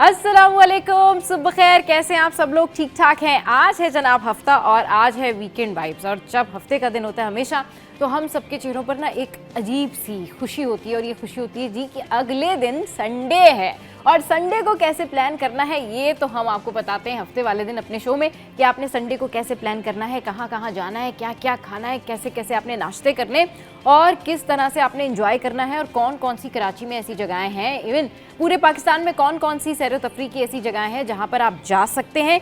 अस्सलामुअलैकुम, सुबह खैर। कैसे हैं आप सब लोग? ठीक ठाक हैं। आज है जनाब हफ्ता और आज है वीकेंड वाइब्स। और जब हफ्ते का दिन होता है हमेशा, तो हम सबके चेहरों पर ना एक अजीब सी खुशी होती है। और ये खुशी होती है जी कि अगले दिन संडे है। और संडे को कैसे प्लान करना है ये तो हम आपको बताते हैं हफ्ते वाले दिन अपने शो में, कि आपने संडे को कैसे प्लान करना है, कहाँ कहाँ जाना है, क्या क्या खाना है, कैसे कैसे आपने नाश्ते करने और किस तरह से आपने एंजॉय करना है। और कौन कौन सी कराची में ऐसी जगहें हैं, इवन पूरे पाकिस्तान में कौन कौन सी सैर व तफरीह की ऐसी जगहें हैं जहाँ पर आप जा सकते हैं,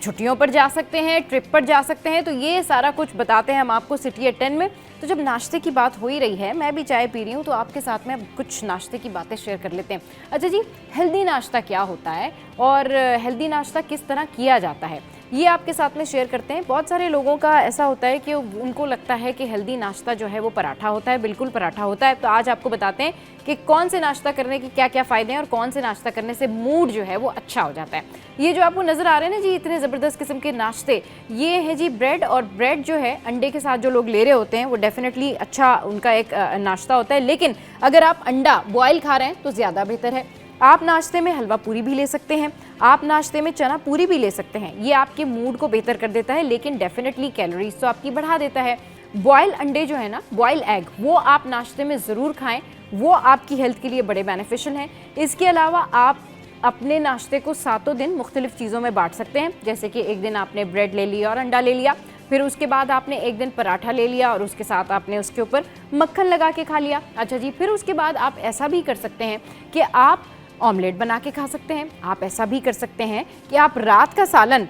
छुट्टियों पर जा सकते हैं, ट्रिप पर जा सकते हैं। तो ये सारा कुछ बताते हैं हम आपको सिटी एट 10 में। तो जब नाश्ते की बात हो ही रही है, मैं भी चाय पी रही हूँ, तो आपके साथ में अब कुछ नाश्ते की बातें शेयर कर लेते हैं। अच्छा जी, हेल्दी नाश्ता क्या होता है और हेल्दी नाश्ता किस तरह किया जाता है, ये आपके साथ में शेयर करते हैं। बहुत सारे लोगों का ऐसा होता है कि उनको लगता है कि हेल्दी नाश्ता जो है वो पराठा होता है, बिल्कुल पराठा होता है। तो आज आपको बताते हैं कि कौन से नाश्ता करने के क्या क्या फ़ायदे हैं और कौन से नाश्ता करने से मूड जो है वो अच्छा हो जाता है। ये जो आपको नज़र आ रहे हैं ना जी, इतने ज़बरदस्त किस्म के नाश्ते, ये है जी ब्रेड। और ब्रेड जो है अंडे के साथ जो लोग ले रहे होते हैं वो डेफिनेटली अच्छा उनका एक नाश्ता होता है। लेकिन अगर आप अंडा बॉयल खा रहे हैं तो ज़्यादा बेहतर है। आप नाश्ते में हलवा पूरी भी ले सकते हैं, आप नाश्ते में चना पूरी भी ले सकते हैं। ये आपके मूड को बेहतर कर देता है, लेकिन डेफिनेटली कैलोरीज तो आपकी बढ़ा देता है। बॉयल अंडे जो है ना, बॉयल एग, वो आप नाश्ते में ज़रूर खाएं, वो आपकी हेल्थ के लिए बड़े बेनिफिशियल हैं। इसके अलावा आप अपने नाश्ते को सातों दिन मुख्तलिफ चीज़ों में बांट सकते हैं। जैसे कि एक दिन आपने ब्रेड ले लिया और अंडा ले लिया, फिर उसके बाद आपने एक दिन पराठा ले लिया और उसके साथ आपने उसके ऊपर मक्खन लगा के खा लिया। अच्छा जी, फिर उसके बाद आप ऐसा भी कर सकते हैं कि आप ऑमलेट बना के खा सकते हैं। आप ऐसा भी कर सकते हैं कि आप रात का सालन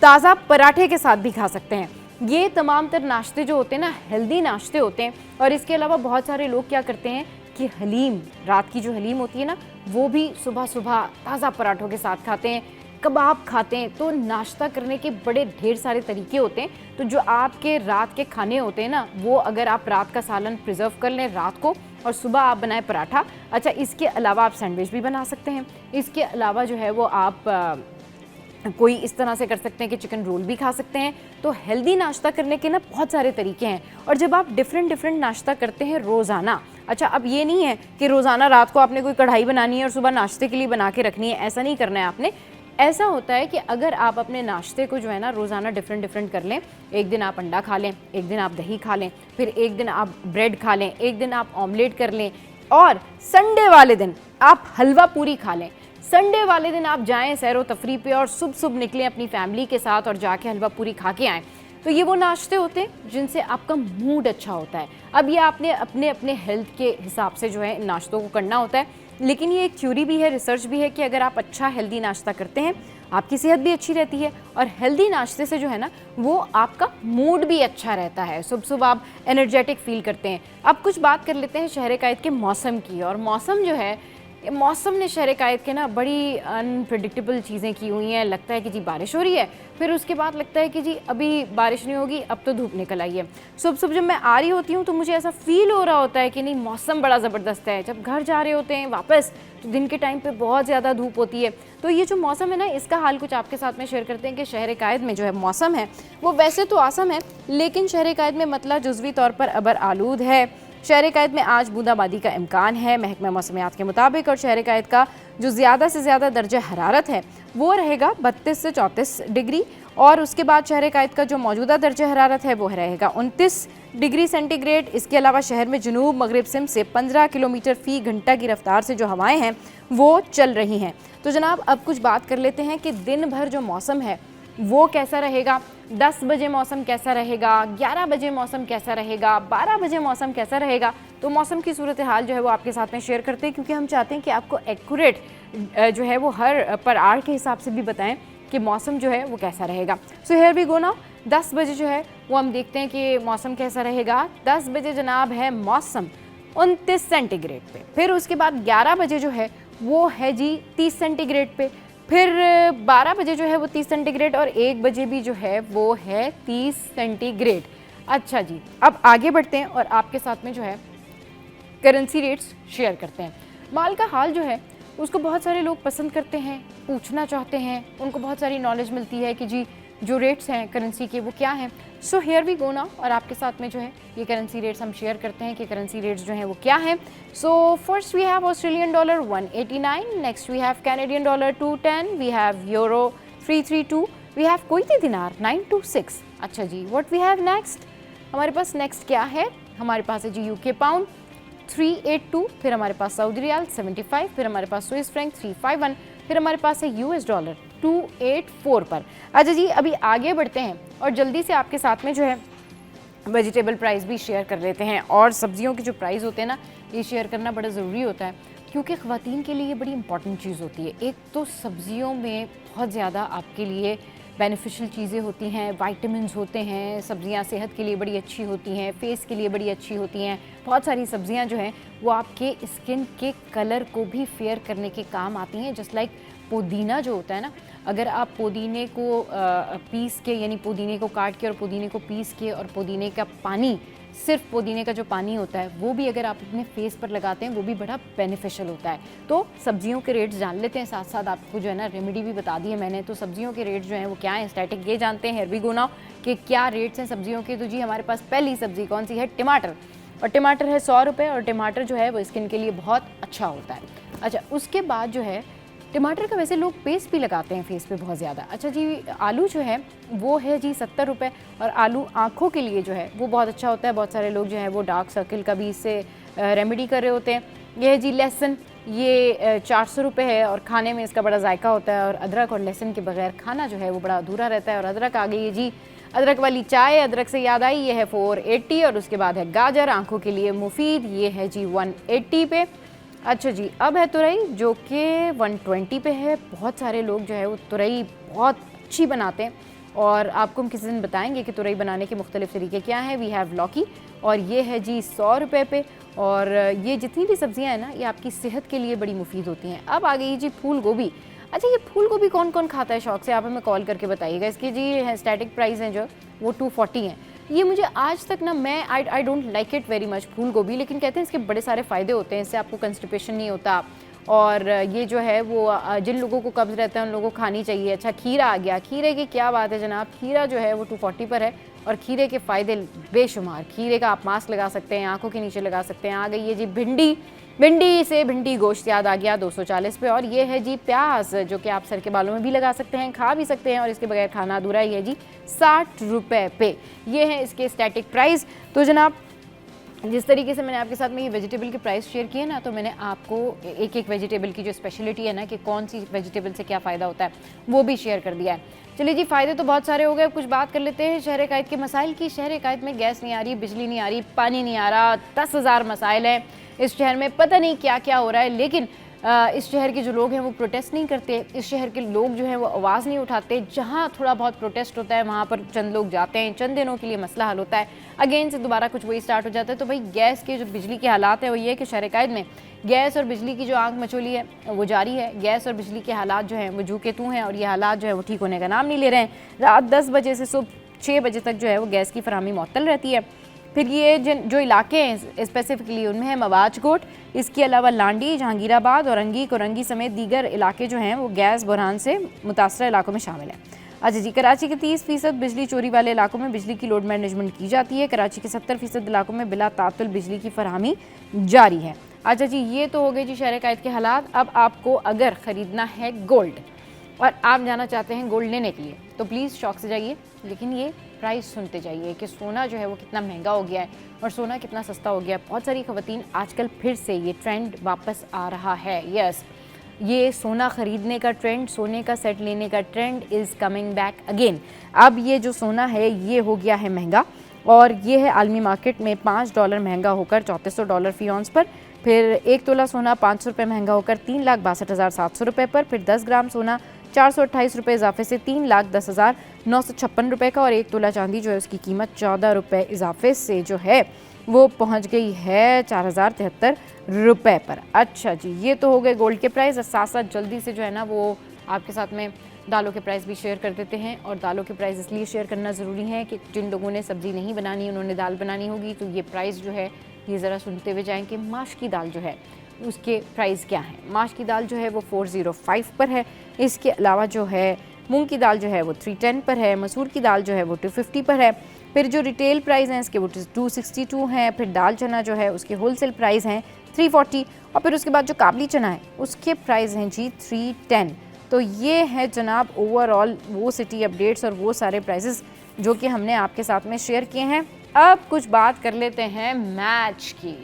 ताज़ा पराठे के साथ भी खा सकते हैं। ये तमाम तर नाश्ते जो होते हैं ना, हेल्दी नाश्ते होते हैं। और इसके अलावा बहुत सारे लोग क्या करते हैं कि हलीम, रात की जो हलीम होती है ना, वो भी सुबह सुबह ताज़ा पराठों के साथ खाते हैं, कबाब खाते हैं। तो नाश्ता करने के बड़े ढेर सारे तरीके होते हैं। तो जो आपके रात के खाने होते हैं ना, वो अगर आप रात का सालन प्रिजर्व कर लें रात को और सुबह आप बनाएं पराठा। अच्छा, इसके अलावा आप सैंडविच भी बना सकते हैं। इसके अलावा जो है वो आप कोई इस तरह से कर सकते हैं कि चिकन रोल भी खा सकते हैं। तो हेल्दी नाश्ता करने के ना बहुत सारे तरीके हैं। और जब आप डिफरेंट नाश्ता करते हैं रोज़ाना, अच्छा अब ये नहीं है कि रोज़ाना रात को आपने कोई कढ़ाई बनानी है और सुबह नाश्ते के लिए बना के रखनी है, ऐसा नहीं करना है आपने। ऐसा होता है कि अगर आप अपने नाश्ते को जो है ना रोज़ाना डिफरेंट कर लें, एक दिन आप अंडा खा लें, एक दिन आप दही खा लें, फिर एक दिन आप ब्रेड खा लें, एक दिन आप ऑमलेट कर लें, और संडे वाले दिन आप हलवा पूरी खा लें। संडे वाले दिन आप जाएं सैर व तफरीह पे और सुबह निकलें अपनी फैमिली के साथ और जाके हलवा पूरी खा के आएँ। तो ये वो नाश्ते होते हैं जिनसे आपका मूड अच्छा होता है। अब ये आपने अपने अपने हेल्थ के हिसाब से जो है नाश्तों को करना होता है। लेकिन ये एक थ्योरी भी है, रिसर्च भी है कि अगर आप अच्छा हेल्दी नाश्ता करते हैं, आपकी सेहत भी अच्छी रहती है। और हेल्दी नाश्ते से जो है ना, वो आपका मूड भी अच्छा रहता है। सुबह सुबह आप एनर्जेटिक फील करते हैं। अब कुछ बात कर लेते हैं शहर कायद के मौसम की। और मौसम जो है, मौसम ने शहर कायद के ना बड़ी अनप्रेडिक्टेबल चीज़ें की हुई हैं। लगता है कि जी बारिश हो रही है, फिर उसके बाद लगता है कि जी अभी बारिश नहीं होगी, अब तो धूप निकल आई है। सुबह सुबह जब मैं आ रही होती हूँ तो मुझे ऐसा फील हो रहा होता है कि नहीं, मौसम बड़ा ज़बरदस्त है। जब घर जा रहे होते हैं वापस, तो दिन के टाइम पे बहुत ज़्यादा धूप होती है। तो ये जो मौसम है ना, इसका हाल कुछ आपके साथ में शेयर करते हैं कि शहर कायद में जो है मौसम है वो वैसे तो आसम है, लेकिन शहर कायद में मतला जुज़वी तौर पर अबर आलूद है। शहर कायद में आज बूंदाबांदी का इम्कान है महकमा मौसमियात के मुताबिक। और शहर कायद का जो ज़्यादा से ज़्यादा दर्जा हरारत है वो रहेगा 32 से 34 डिग्री। और उसके बाद शहर कायद का जो मौजूदा दर्जा हरारत है वो रहेगा 29 डिग्री सेंटीग्रेड। इसके अलावा शहर में जनूब मगरिब सिमत से 15 किलोमीटर फ़ी घंटा की रफ्तार से जो हवाएं हैं वो चल रही हैं। तो जनाब अब कुछ बात कर लेते हैं कि दिन भर जो मौसम है वो कैसा रहेगा। 10 बजे मौसम कैसा रहेगा, 11 बजे मौसम कैसा रहेगा, 12 बजे मौसम कैसा रहेगा। तो मौसम की सूरत हाल जो है वो आपके साथ में शेयर करते हैं, क्योंकि हम चाहते हैं कि आपको एक्यूरेट जो है वो हर पर आवर के हिसाब से भी बताएं कि मौसम जो है वो कैसा रहेगा। So here we go now. 10 बजे जो है वो हम देखते हैं कि मौसम कैसा रहेगा। 10 बजे जनाब है मौसम 29 सेंटीग्रेड पे। फिर उसके बाद 11 बजे जो है वो है जी 30 सेंटीग्रेड पे। फिर 12 बजे जो है वो 30 सेंटीग्रेड और 1 बजे भी जो है वो है 30 सेंटीग्रेड। अच्छा जी, अब आगे बढ़ते हैं और आपके साथ में जो है करेंसी रेट्स शेयर करते हैं। माल का हाल जो है उसको बहुत सारे लोग पसंद करते हैं, पूछना चाहते हैं, उनको बहुत सारी नॉलेज मिलती है कि जी जो रेट्स हैं करेंसी के वो क्या हैं। So here we go now, और आपके साथ में जो है ये करेंसी रेट्स हम शेयर करते हैं कि करेंसी रेट्स जो हैं वो क्या हैं। So first we have Australian dollar 189, next we have Canadian dollar 210, we have euro 332, we have Kuwaiti dinar 926। अच्छा जी, व्हाट वी हैव नेक्स्ट, हमारे पास नेक्स्ट क्या है, हमारे पास है जी यूके पाउंड 382, फिर हमारे पास सऊदी रियाल 75, फिर हमारे पास स्विस फ्रैंक 351, फिर हमारे पास है यूएस डॉलर 284 पर। अच्छा जी, अभी आगे बढ़ते हैं और जल्दी से आपके साथ में जो है वेजिटेबल प्राइस भी शेयर कर लेते हैं। और सब्जियों के जो प्राइस होते हैं ना, ये शेयर करना बड़ा ज़रूरी होता है क्योंकि ख़वातीन के लिए ये बड़ी इंपॉर्टेंट चीज़ होती है। एक तो सब्जियों में बहुत ज़्यादा आपके लिए बेनिफिशियल चीज़ें होती हैं, वाइटामिन्स होते हैं, सब्जियां सेहत के लिए बड़ी अच्छी होती हैं, फेस के लिए बड़ी अच्छी होती हैं। बहुत सारी सब्जियां जो हैं वो आपके स्किन के कलर को भी फेयर करने के काम आती हैं। जस्ट लाइक पुदीना जो होता है ना, अगर आप पुदीने को पीस के, यानी पुदीने को काट के और पुदीने को पीस के और पुदीने का पानी, सिर्फ पुदीने का जो पानी होता है वो भी अगर आप अपने फेस पर लगाते हैं वो भी बड़ा बेनिफिशियल होता है। तो सब्जियों के रेट्स जान लेते हैं, साथ साथ आपको जो है ना रेमेडी भी बता दी है मैंने। तो सब्जियों के रेट्स जो हैं वो क्या हैं, स्टैटिक ये जानते हैं, हियर वी गो नाउ, कि क्या रेट्स हैं सब्जियों के। तो जी हमारे पास पहली सब्जी कौन सी है, टमाटर, और टमाटर है 100 रुपये, और टमाटर जो है वो स्किन के लिए बहुत अच्छा होता है। अच्छा, उसके बाद जो है टमाटर का वैसे लोग पेस्ट भी लगाते हैं फेस पे बहुत ज़्यादा। अच्छा जी, आलू जो है वो है जी 70 रुपये, और आलू आँखों के लिए जो है वो बहुत अच्छा होता है। बहुत सारे लोग जो है वो डार्क सर्किल का भी इससे रेमेडी कर रहे होते हैं। ये है जी लहसुन, ये 400 रुपये है, और खाने में इसका बड़ा जायका होता है। और अदरक और लहसुन के बगैर खाना जो है वो बड़ा अधूरा रहता है। और अदरक आ गई है जी, अदरक वाली चाय, अदरक से याद आई, ये है 480। और उसके बाद है गाजर, आँखों के लिए मुफीद, ये है जी 180 पे। अच्छा जी, अब है तुरई जो कि 120 पे है। बहुत सारे लोग जो है वो तुरई बहुत अच्छी बनाते हैं, और आपको हम किसी दिन बताएंगे कि तुरई बनाने के मुख्तलिफ तरीके क्या हैं। वी हैव लौकी, और ये है जी 100 रुपये पे। और ये जितनी भी सब्जियां हैं ना, ये आपकी सेहत के लिए बड़ी मुफीद होती हैं। अब आ गई जी फूल गोभी। अच्छा, ये फूल गोभी कौन कौन खाता है शौक से, आप हमें कॉल करके बताइएगा। इसकी जी स्टैटिक प्राइस हैं जो वो 240 हैं। ये मुझे आज तक ना, मैं I don't like it very much फूल गोभी, लेकिन कहते हैं इसके बड़े सारे फ़ायदे होते हैं। इससे आपको कंस्टिपेशन नहीं होता, और ये जो है वो जिन लोगों को कब्ज़ रहता है उन लोगों को खानी चाहिए। अच्छा, खीरा आ गया, खीरे की क्या बात है जनाब, खीरा जो है वो 240 पर है, और खीरे के फ़ायदे बेशुमार। खीरे का आप मास्क लगा सकते हैं, आंखों के नीचे लगा सकते हैं। आ गई है जी भिंडी, भिंडी से भिंडी गोश्त याद आ गया, 240 पे। और ये है जी प्याज, जो कि आप सर के बालों में भी लगा सकते हैं, खा भी सकते हैं, और इसके बगैर खाना अधूरा ही है जी, 60 रुपये पे। ये है इसके स्टैटिक प्राइस। तो जनाब, जिस तरीके से मैंने आपके साथ में ये वेजिटेबल के प्राइस शेयर किए ना, तो मैंने आपको एक एक वेजिटेबल की जो स्पेशलिटी है ना, कि कौन सी वेजिटेबल से क्या फ़ायदा होता है, वो भी शेयर कर दिया है। चलिए जी, फ़ायदे तो बहुत सारे हो गए, कुछ बात कर लेते हैं शहर कायद के मसाइल की। शहर कायद में गैस नहीं आ रही, बिजली नहीं आ रही, पानी नहीं आ रहा, 10,000 मसाइल हैं इस शहर में, पता नहीं क्या क्या हो रहा है। लेकिन इस शहर के जो लोग हैं वो प्रोटेस्ट नहीं करते, इस शहर के लोग जो हैं वो आवाज़ नहीं उठाते। जहाँ थोड़ा बहुत प्रोटेस्ट होता है वहाँ पर चंद लोग जाते हैं, चंद दिनों के लिए मसला हल होता है, अगेन से दोबारा कुछ वही स्टार्ट हो जाता है। तो भाई गैस के जो बिजली के हालात है वो ये है कि शहर कायद में गैस और बिजली की जो आंख मचोली है वो जारी है। गैस और बिजली के हालात जो हैं वो जू के तू हैं, और ये हालात जो है वो ठीक होने का नाम नहीं ले रहे हैं। रात 10 बजे से सुबह 6 बजे तक जो है वो गैस की फराहमी मुअत्तल रहती है। फिर ये जो इलाके हैं स्पेसिफिकली उनमें है मवाजकोट, इसके अलावा लांडी, जहांगीराबाद, औरंगी, कोरंगी समेत दीगर इलाके जो हैं वो गैस बहरान से मुतासरा इलाकों में शामिल हैं। अच्छा जी, कराची के 30% बिजली चोरी वाले इलाकों में बिजली की लोड मैनेजमेंट की जाती है। कराची के 70% इलाकों में बिला तातुल बिजली की फराहमी जारी है। अच्छा जी, ये तो हो गए जी शहर कायद के हालात। अब आपको अगर ख़रीदना है गोल्ड और आप जाना चाहते हैं गोल्ड लेने के लिए, तो प्लीज़ शौक से जाइए, लेकिन ये प्राइस सुनते जाइए कि सोना जो है वो कितना महंगा हो गया है और सोना कितना सस्ता हो गया है। बहुत सारी ख़वातीन आजकल फिर से ये ट्रेंड वापस आ रहा है। यस, ये सोना ख़रीदने का ट्रेंड, सोने का सेट लेने का trend is coming back again. अब ये जो सोना है ये हो गया है महंगा, और ये है आलमी मार्केट में $5 महंगा होकर $3400 फ़ी औंस पर। फिर 1 तोला सोना 500 रुपये महंगा होकर 3,62,700 रुपये पर। फिर 10 ग्राम सोना 428 रुपये इजाफे से 3,10,956 रुपये का। और 1 तोला चांदी जो है उसकी कीमत 14 रुपये इजाफे से जो है वो पहुंच गई है 4,073 रुपये पर। अच्छा जी, ये तो हो गए गोल्ड के प्राइस। और साथ साथ जल्दी से जो है ना वो आपके साथ में दालों के प्राइस भी शेयर कर देते हैं। और दालों के प्राइस इसलिए शेयर करना ज़रूरी है कि जिन लोगों ने सब्ज़ी नहीं बनानी, उन्होंने दाल बनानी होगी, तो ये प्राइस जो है ये ज़रा सुनते हुए जाएँ कि माश की दाल जो है उसके प्राइस क्या हैं। माश की दाल जो है वो 405 पर है। इसके अलावा जो है मूंग की दाल जो है वो 310 पर है, मसूर की दाल जो है वो 250 पर है। फिर जो रिटेल प्राइस हैं इसके वो 262 हैं। फिर दाल चना जो है उसके होलसेल प्राइस हैं 340, और फिर उसके बाद जो काबली चना है उसके प्राइस हैं जी 310। तो ये है जनाब ओवरऑल वो सिटी अपडेट्स और वो सारे प्राइसेस जो कि हमने आपके साथ में शेयर किए हैं। अब कुछ बात कर लेते हैं मैच की।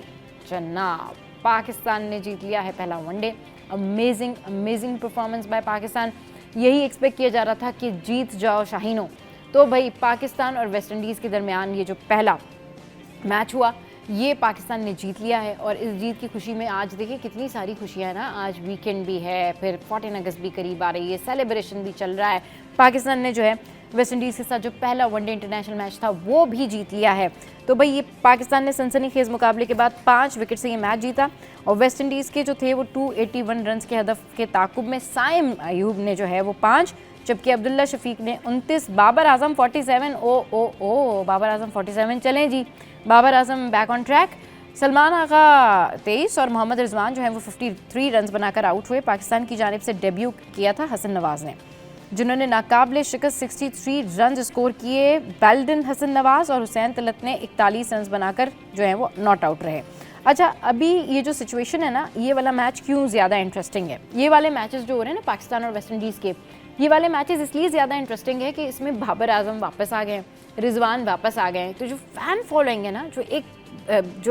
जनाब पाकिस्तान ने जीत लिया है पहला one day. Amazing performance by Pakistan. यही एक्सपेक्ट किया जा रहा था कि जीत जाओ शाहीनों। तो भाई पाकिस्तान और वेस्ट इंडीज़ के दरमियान ये जो पहला मैच हुआ ये पाकिस्तान ने जीत लिया है, और इस जीत की खुशी में आज देखिए कितनी सारी खुशियाँ हैं ना। आज वीकेंड भी है, फिर 14 अगस्त भी करीब आ रही है, सेलिब्रेशन भी चल रहा है। पाकिस्तान ने जो है वेस्ट इंडीज़ के साथ जो पहला वनडे इंटरनेशनल मैच था वो भी जीत लिया है। तो भाई ये पाकिस्तान ने सनसनीखेज मुकाबले के बाद 5 विकेट से ये मैच जीता, और वेस्ट इंडीज़ के जो थे वो 281 रन के हदफ के ताकुब में साइम अयूब ने जो है वो 5, जबकि अब्दुल्ला शफीक ने 29, बाबर आजम 47। ओ बाबर आजम 47, चलें जी Babar Azam back on track. Salman आगा 23 और मोहम्मद रिजवान जो है वो 53 रन बनाकर आउट हुए। पाकिस्तान की जानिब से डेब्यू किया था हसन नवाज ने, जिन्होंने नाकाबिले शिकस्त 63 रन स्कोर किए। बेल्डन हसन नवाज और हुसैन तलत ने 41 रन बनाकर जो है वो नॉट आउट रहे। अच्छा, अभी ये जो सिचुएशन है ना, ये वाला मैच क्यों ज़्यादा इंटरेस्टिंग है? ये वाले मैचेस जो हो रहे हैं ना पाकिस्तान और वेस्ट इंडीज़ के, ये वाले मैचेस इसलिए ज़्यादा इंटरेस्टिंग है कि इसमें बाबर आजम वापस आ गए, रिजवान वापस आ गए। तो जो फ़ैन फॉलोइंग है ना, जो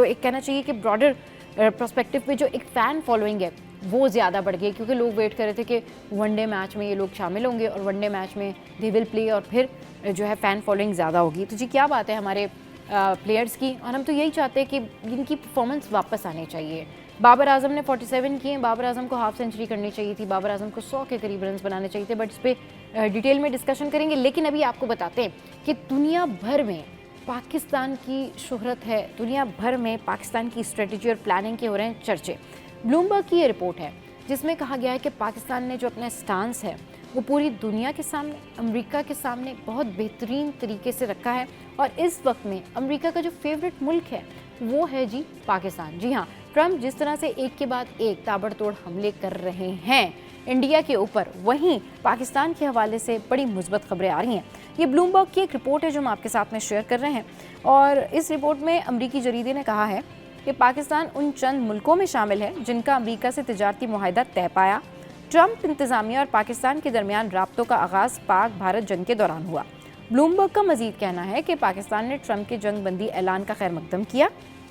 एक कहना चाहिए कि ब्रॉडर पर्सपेक्टिव पे जो एक फ़ैन फॉलोइंग है वो ज़्यादा बढ़ गई, क्योंकि लोग वेट कर रहे थे कि वनडे मैच में ये लोग शामिल होंगे और वनडे मैच में दे विल प्ले, और फिर जो है फ़ैन फॉलोइंग ज़्यादा होगी। तो जी क्या बात है हमारे प्लेयर्स की, और हम तो यही चाहते हैं कि इनकी परफॉर्मेंस वापस आनी चाहिए। बाबर आजम ने 47 किए, बाबर आजम को हाफ सेंचुरी करनी चाहिए थी, बाबर आजम को 100 के करीब रन बनाने चाहिए थे, बट इस पर डिटेल में डिस्कशन करेंगे। लेकिन अभी आपको बताते हैं कि दुनिया भर में पाकिस्तान की शोहरत है, दुनिया भर में पाकिस्तान की स्ट्रेटजी और प्लानिंग के हो रहे हैं चर्चे। ब्लूमबर्ग की ये रिपोर्ट है जिसमें कहा गया है कि पाकिस्तान ने जो अपना स्टांस है वो पूरी दुनिया के सामने, अमेरिका के सामने बहुत बेहतरीन तरीके से रखा है, और इस वक्त में अमेरिका का जो फेवरेट मुल्क है वो है जी पाकिस्तान। जी हाँ, ट्रंप जिस तरह से एक के बाद एक ताबड़तोड़ हमले कर रहे हैं इंडिया के ऊपर, वहीं पाकिस्तान के हवाले से बड़ी मुस्बत खबरें आ रही हैं। ये ब्लूमबर्ग की एक रिपोर्ट है जो हम आपके साथ में शेयर कर रहे हैं, और इस रिपोर्ट में अमरीकी जरीदे ने कहा है कि पाकिस्तान उन चंद मुल्कों में शामिल है जिनका अमरीका से तिजारती मुआहिदा तय पाया। ट्रंप इंतजामिया और पाकिस्तान के दरमियान राब्तों का आगाज़ पाक भारत जंग के दौरान हुआ। ब्लूमबर्ग का मजीद कहना है कि पाकिस्तान ने ट्रंप के जंगबंदी ऐलान का खैर मकदम किया,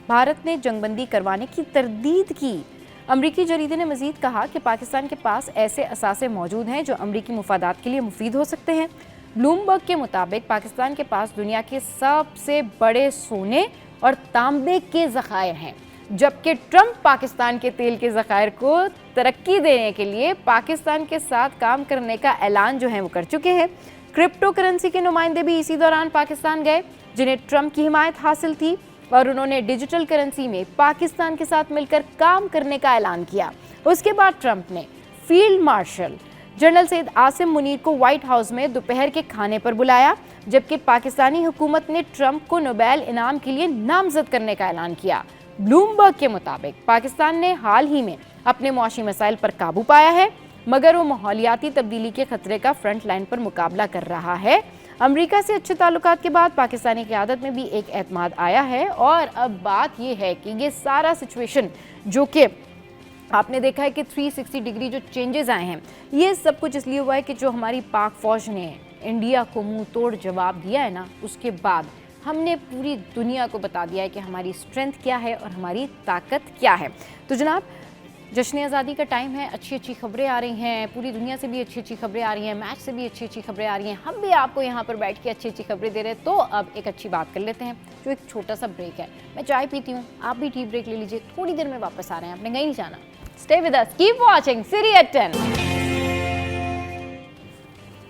भारत ने जंगबंदी करवाने की तरदीद की। अमरीकी जरीदे ने मजीद कहा कि पाकिस्तान के पास ऐसे असासे मौजूद हैं जो अमरीकी मुफादात के लिए मुफीद हो सकते हैं। ब्लूमबर्ग के मुताबिक पाकिस्तान के पास दुनिया के सबसे बड़े सोने और तांबे के ज़खायर हैं, जबकि ट्रंप पाकिस्तान के तेल के ज़खायर को तरक्की देने के लिए पाकिस्तान के साथ काम करने का ऐलान जो है वो कर चुके हैं। क्रिप्टो करेंसी के नुमाइंदे भी इसी दौरान पाकिस्तान गए जिन्हें ट्रंप की हिमायत हासिल थी, और उन्होंने डिजिटल करेंसी में पाकिस्तान के साथ मिलकर काम करने का ऐलान किया। उसके बाद ट्रंप ने field marshal general Syed Asim Munir को व्हाइट हाउस में दोपहर के खाने पर बुलाया, जबकि पाकिस्तानी हुकूमत ने ट्रंप को नोबेल इनाम के लिए नामजद करने का ऐलान किया। ब्लूमबर्ग के मुताबिक पाकिस्तान ने हाल ही में अपने मुआशी मसाइल पर काबू पाया है, मगर वो माहौलियाती तब्दीली के खतरे का फ्रंट लाइन पर मुकाबला कर रहा है। अमेरिका से अच्छे ताल्लुकात के बाद पाकिस्तानी क़यादत में भी एक एतमाद आया है, और अब बात ये है कि ये सारा सिचुएशन जो कि आपने देखा है कि 360 डिग्री जो चेंजेस आए हैं, ये सब कुछ इसलिए हुआ है कि जो हमारी पाक फौज ने इंडिया को मुंह तोड़ जवाब दिया है ना, उसके बाद हमने पूरी दुनिया को बता दिया है कि हमारी स्ट्रेंथ क्या है और हमारी ताकत क्या है। तो जनाब जश्न आज़ादी का टाइम है, अच्छी अच्छी खबरें आ रही हैं, पूरी दुनिया से भी अच्छी अच्छी खबरें आ रही हैं, मैच से भी अच्छी अच्छी खबरें आ रही हैं, हम भी आपको यहाँ पर बैठ के अच्छी अच्छी खबरें दे रहे हैं। तो अब एक अच्छी बात कर लेते हैं, जो एक छोटा सा ब्रेक है। मैं चाय पीती हूँ, आप भी टी ब्रेक ले लीजिए, थोड़ी देर में वापस आ रहे हैं, आपने कहीं नहीं जाना। Stay with us, keep watching city at 10।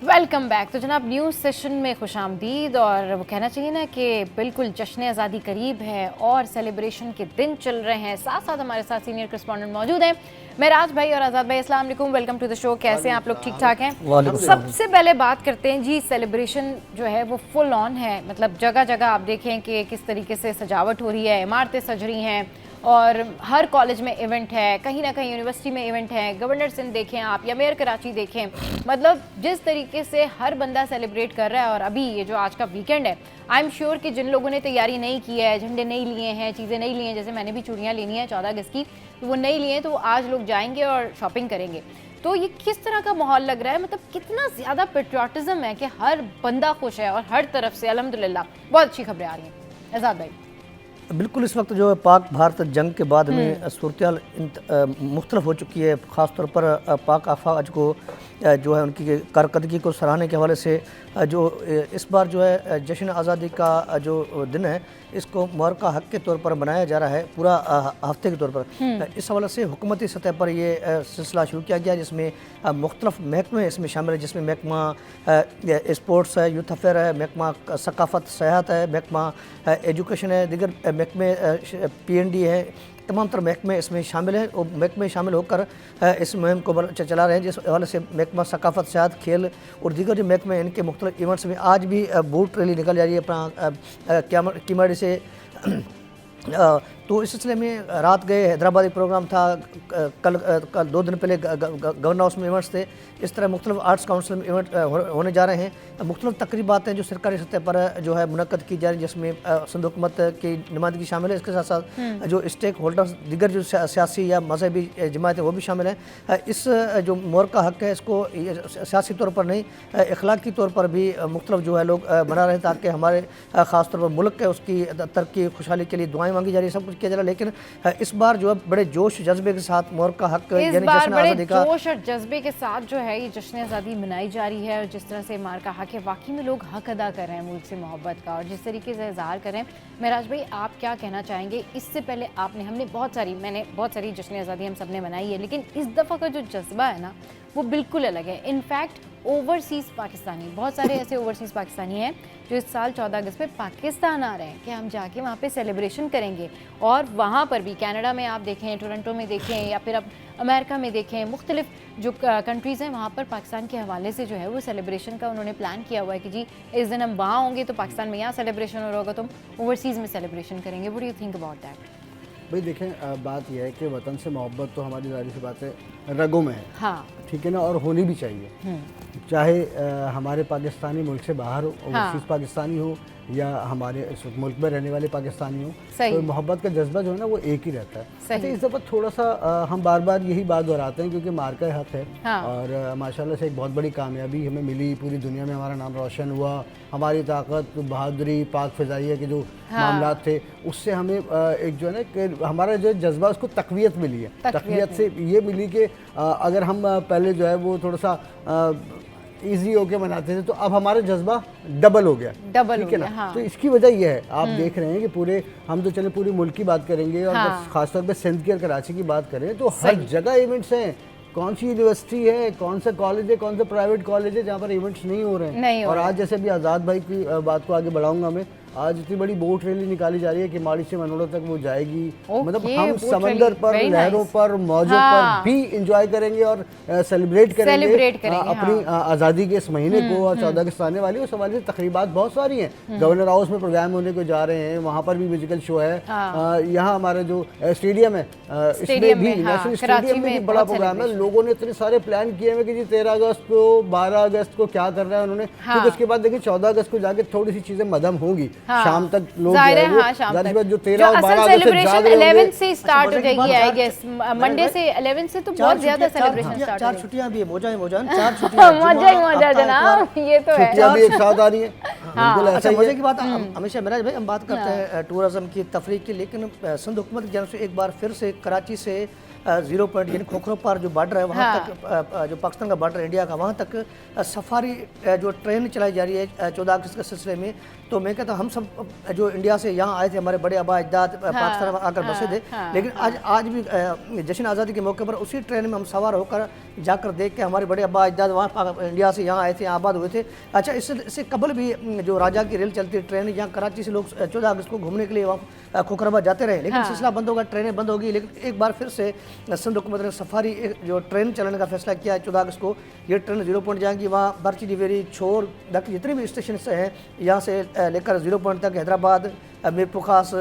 Welcome back. तो जनाब न्यूज़ सेशन में खुशामदीद, और वो कहना चाहिए ना कि बिल्कुल जश्न आज़ादी करीब है और सेलिब्रेशन के दिन चल रहे हैं। साथ साथ हमारे साथ सीनियर करस्पॉन्डेंट मौजूद हैं, मेराज भाई और आज़ाद भाई। अस्सलाम वालेकुम, वेलकम टू द शो। कैसे हैं आप लोग? ठीक ठाक हैं? सबसे पहले बात करते हैं जी, सेलिब्रेशन जो है वो फुल ऑन है, मतलब जगह जगह आप देखें कि किस तरीके से सजावट हो रही है, इमारतें सज रही हैं, और हर कॉलेज में इवेंट है, कहीं ना कहीं यूनिवर्सिटी में इवेंट है, गवर्नर सिंध देखें आप या मेयर कराची देखें, मतलब जिस तरीके से हर बंदा सेलिब्रेट कर रहा है। और अभी ये जो आज का वीकेंड है, आई एम श्योर कि जिन लोगों ने तैयारी नहीं की है, झंडे नहीं लिए हैं, चीज़ें नहीं ली हैं, जैसे मैंने भी चूड़ियाँ लेनी है 14 अगस्त की, तो वो नहीं लिए हैं, तो वो आज लोग जाएंगे और शॉपिंग करेंगे। तो ये किस तरह का माहौल लग रहा है, मतलब कितना ज़्यादा पेट्रियाटिज्म है कि हर बंदा खुश है और हर तरफ से अल्हम्दुलिल्लाह बहुत अच्छी खबरें आ रही हैं। आज़ाद भाई बिल्कुल, इस वक्त जो है पाक भारत जंग के बाद में सूरत मुख्तलिफ हो चुकी है। ख़ास तौर पर पाक अफवाज को जो है उनकी कारकर्दगी को सराहने के हवाले से जो इस बार जो है जश्न आज़ादी का जो दिन है, इसको मुबारका हक के तौर पर मनाया जा रहा है पूरा हफ्ते के तौर पर। इस हवाले से हुकूमती सतह पर ये सिलसिला शुरू किया गया, जिसमें मुख्तलिफ महकमे इसमें शामिल है, जिसमें महकमा स्पोर्ट्स है, यूथ अफेयर है, महकमा सकाफ़त सयाहत है, महकमा एजुकेशन है, दीगर महकमे PND है, तमाम तरह महकमे इसमें शामिल हैं। और महकमे शामिल होकर इस मुहिम को चला रहे हैं, जिस हवाले से महकमा सकाफ़त सयाहत खेल और दीगर जो महकमे इनके मुख्तलिफ इवेंट्स में आज भी बूट रैली निकल जा रही है अपना कीमाड़ी से। तो इस सिलसिले में रात गए हैदराबादी प्रोग्राम था, कल 2 दिन पहले गवर्नर हाउस में इवेंट्स थे। इस तरह मुख्तलिफ आर्ट्स काउंसिल में इवेंट होने जा रहे हैं। मुख्तलिफ तकरीबात हैं जो सरकारी सतह पर जो है मुनक्कद की जा रही है, जिसमें सिंध हुकूमत की नुमाइंदगी शामिल है। इसके साथ साथ जो स्टेक होल्डर्स दीगर जो सियासी या मजहबी जमात है वो भी शामिल हैं। इस जो मुबारका हक है, इसको सियासी तौर पर नहीं अखलाकी तौर पर भी मुख्तलिफ जो है लोग मना रहे हैं, ताकि हमारे ख़ास तौर पर मुल्क है उसकी तरक्की खुशहाली के लिए दुआएं मांगी जा रही है, सब कुछ किया जा रहा है। लेकिन इस बार जो है बड़े जोश जज्बे के साथ मुबारका हक यानी जश्न आज़ादी का जोश और जज्बे के साथ जो है ये जश्न आज़ादी मनाई जा रही है। और जिस तरह से मुबारका हक है, वाकई में लोग हक अदा कर रहे हैं मुल्क से मोहब्बत का, और जिस तरीके से इज़हार कर रहे हैं। महराज भाई आप क्या कहना चाहेंगे? इससे पहले मैंने बहुत सारी जश्न आज़ादी हम सब ने मनाई है, लेकिन इस दफ़ा का जो जज्बा है ना वो बिल्कुल अलग है। इनफैक्ट ओवरसीज़ पाकिस्तानी, बहुत सारे ऐसे ओवरसीज़ पाकिस्तानी हैं जो इस साल 14 अगस्त पे पाकिस्तान आ रहे हैं कि हम जाके वहाँ पे सेलिब्रेशन करेंगे। और वहाँ पर भी कनाडा में आप देखें, टोरंटो में देखें, या फिर अब अमेरिका में देखें, मुख्तलिफ जो कंट्रीज़ हैं वहाँ पर पाकिस्तान के हवाले से जो है वो सेलिब्रेशन का उन्होंने प्लान किया हुआ है कि जी इस दिन हम वहाँ होंगे तो पाकिस्तान में यहाँ सेलिब्रेशन हो रहा होगा, तो हम ओवरसीज़ में सेलिब्रेशन करेंगे। What do you think about that? भाई देखें, बात यह है कि वतन से मोहब्बत तो हमारी ज़ाहिर सी बात है रगों में है। हाँ, ठीक है ना, और होनी भी चाहिए। चाहे हमारे पाकिस्तानी मुल्क से बाहर हो, ओवरसीज़ पाकिस्तानी हो, या हमारे इस मुल्क में रहने वाले पाकिस्तानी हो, तो मोहब्बत का जज्बा जो है ना वो एक ही रहता है। अच्छा, इस दफ़ा थोड़ा सा हम बार बार यही बात दोहराते हैं क्योंकि मार्का हक है। और माशाल्लाह से एक बहुत बड़ी कामयाबी हमें मिली, पूरी दुनिया में हमारा नाम रोशन हुआ, हमारी ताकत, बहादुरी, पाक फ़िज़ाइया के जो मामला थे उससे हमें एक जो है ना कि हमारा जो जज्बा उसको तक़वियत मिली है। तक़वियत से ये मिली कि अगर हम पहले जो है वो थोड़ा सा ईजी होके मनाते थे, तो अब हमारा जज्बा डबल हो गया, ठीक है ना। हाँ। तो इसकी वजह यह है, आप देख रहे हैं कि पूरे हम तो चले पूरे मुल्क की बात करेंगे, और खासतौर पे सिंध की और कराची की बात करें तो हर जगह इवेंट्स हैं। कौन सी यूनिवर्सिटी है, कौन सा कॉलेज है, कौन सा प्राइवेट कॉलेज है जहाँ पर इवेंट्स नहीं हो रहे हैं। और आज जैसे भी आज़ाद भाई की बात को आगे बढ़ाऊंगा मैं, आज इतनी बड़ी बोट रैली निकाली जा रही है कि माड़ी से मनोड़ा तक वो जाएगी। मतलब हम समंदर पर, लहरों पर, मौजों पर भी इंजॉय करेंगे और सेलिब्रेट करेंगे अपनी आज़ादी के इस महीने को। और 14 अगस्त आने वाली उस हवाले से तकरीबात बहुत सारी हैं। गवर्नर हाउस में प्रोग्राम होने को जा रहे हैं, वहाँ पर भी म्यूजिकल शो है। यहाँ हमारा जो स्टेडियम है इसमें भी, नेशनल स्टेडियम में भी बड़ा प्रोग्राम है। लोगों ने इतने सारे प्लान किए हुए कि जी 13 अगस्त को, 12 अगस्त को क्या कर रहे हैं उन्होंने। फिर उसके बाद देखिए 14 अगस्त को जाके थोड़ी सी चीजें मदम होंगी। शाम तक लोग जो 13 और 12 सेलिब्रेशन 11 से स्टार्ट हो जाएगी आई गेस, मंडे से 11 से तो बहुत ज्यादा सेलिब्रेशन स्टार्ट। 4 छुट्टियां भी है, मौजा 4 छुट्टियां मौजा जनाब, ये तो है, छुट्टियां भी एक साथ आ रही है। बिल्कुल ऐसा ही मजे की बात। हमेशा मेरा भाई हम बात करते हैं टूरिज्म की, तफरीह की, लेकिन सिंध हुकूमत की जानब से एक बार फिर से कराची से 0 पॉइंट यानी खोखरो पार जो बॉर्डर है वहाँ तक, जो पाकिस्तान का बॉर्डर इंडिया का, वहाँ तक सफारी जो ट्रेन चलाई जा रही है 14 अगस्त के सिलसिले में। तो मैं कहता हूँ हम सब जो इंडिया से यहाँ आए थे, हमारे बड़े आबा अजदाद पाकिस्तान में आकर बसे थे, लेकिन आज भी जश्न आज़ादी के मौके पर उसी ट्रेन में हम सवार होकर जाकर देख के हमारे बड़े आबा अजदाद वहाँ इंडिया से यहाँ आए थे, आबाद हुए थे। अच्छा, इससे कबल भी जो राजा की रेल चलती है ट्रेन, यहाँ कराची से लोग 14 अगस्त को घूमने के लिए वहाँ खोखराबाद जाते रहे, लेकिन सिलसिला बंद होगा, ट्रेनें बंद होगी। लेकिन एक बार फिर से सिंध हुकूमत ने सफारी जो ट्रेन चलाने का फैसला किया है 14 अगस्त को। ये ट्रेन 0 पॉइंट जाएंगी, वहाँ बर्ची डिवेरी, छोर तक जितने भी स्टेशन हैं यहाँ से लेकर 0 पॉइंट तक, हैदराबाद, मीरपुर खास,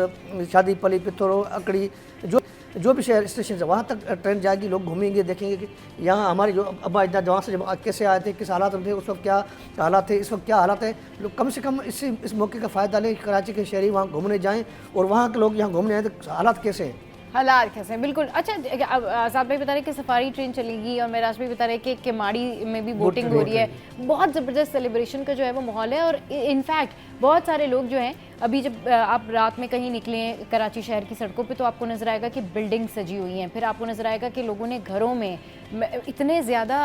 शादी पली, पिथौर, अकड़ी, जो भी शहर स्टेशन है वहाँ तक ट्रेन जाएगी, लोग घूमेंगे, देखेंगे कि यहाँ हमारे जो अब्बा अजदाद जहाँ से जब कैसे आए थे, किस हालात में थे, उस वक्त क्या हालात थे, इस वक्त क्या हालात है। लोग कम से कम इस मौके का फ़ायदा लें कि कराची के शहरी वहाँ घूमने जाएँ और वहाँ के लोग यहाँ घूमने आए तो हालात कैसे हैं, हालात कैसे हैं। बिल्कुल। अच्छा, अब आज़ाद भाई बता रहे कि सफारी ट्रेन चलेगी और मेराज भाई बता रहे कि केमाड़ी में भी बोटिंग हो रही है। बहुत ज़बरदस्त सेलिब्रेशन का जो है वो माहौल है और इनफैक्ट बहुत सारे लोग जो हैं अभी जब आप रात में कहीं निकले हैं कराची शहर की सड़कों पे तो आपको नज़र आएगा कि बिल्डिंग सजी हुई हैं, फिर आपको नज़र आएगा कि लोगों ने घरों में इतने ज़्यादा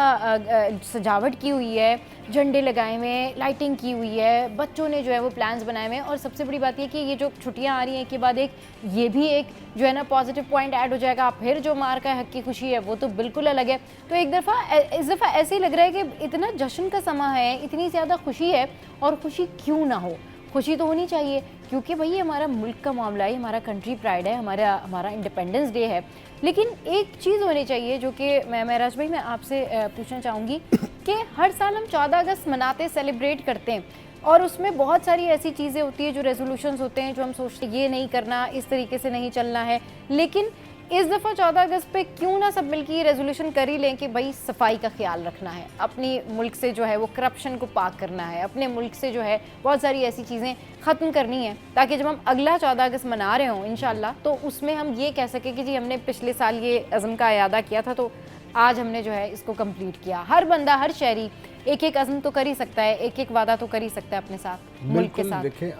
सजावट की हुई है, झंडे लगाए हुए हैं, लाइटिंग की हुई है, बच्चों ने जो है वो प्लान्स बनाए हुए हैं। और सबसे बड़ी बात ये कि ये जो छुट्टियां आ रही हैं के बाद एक ये भी एक जो है ना पॉजिटिव पॉइंट ऐड हो जाएगा। फिर जो मार का हक की खुशी है वो तो बिल्कुल अलग है। तो इस दफ़ा ऐसे ही लग रहा है कि इतना जश्न का समा है, इतनी ज़्यादा खुशी है और खुशी क्यों ना हो, खुशी तो होनी चाहिए क्योंकि भाई ये हमारा मुल्क का मामला है, हमारा कंट्री प्राइड है, हमारा इंडिपेंडेंस डे है। लेकिन एक चीज़ होनी चाहिए जो कि मैं महराज भाई मैं आपसे पूछना चाहूँगी कि हर साल हम 14 अगस्त मनाते सेलिब्रेट करते हैं और उसमें बहुत सारी ऐसी चीज़ें होती है जो रेजोल्यूशंस होते हैं जो हम सोचते हैं ये नहीं करना, इस तरीके से नहीं चलना है। लेकिन इस दफ़ा 14 अगस्त पे क्यों ना सब मिलकर ये रेजोल्यूशन कर ही लें कि भाई सफाई का ख्याल रखना है, अपनी मुल्क से जो है वो करप्शन को पाक करना है, अपने मुल्क से जो है बहुत सारी ऐसी चीज़ें ख़त्म करनी है ताकि जब हम अगला 14 अगस्त मना रहे हों इंशाल्लाह तो उसमें हम ये कह सकें कि जी हमने पिछले साल ये अज़म का इरादा किया था तो आज हमने जो है इसको कंप्लीट किया। हर बंदा, हर शहरी एक एक अज़म तो कर ही सकता है, एक एक वादा तो कर ही सकता है अपने साथ, मुल्क के साथ। देखिए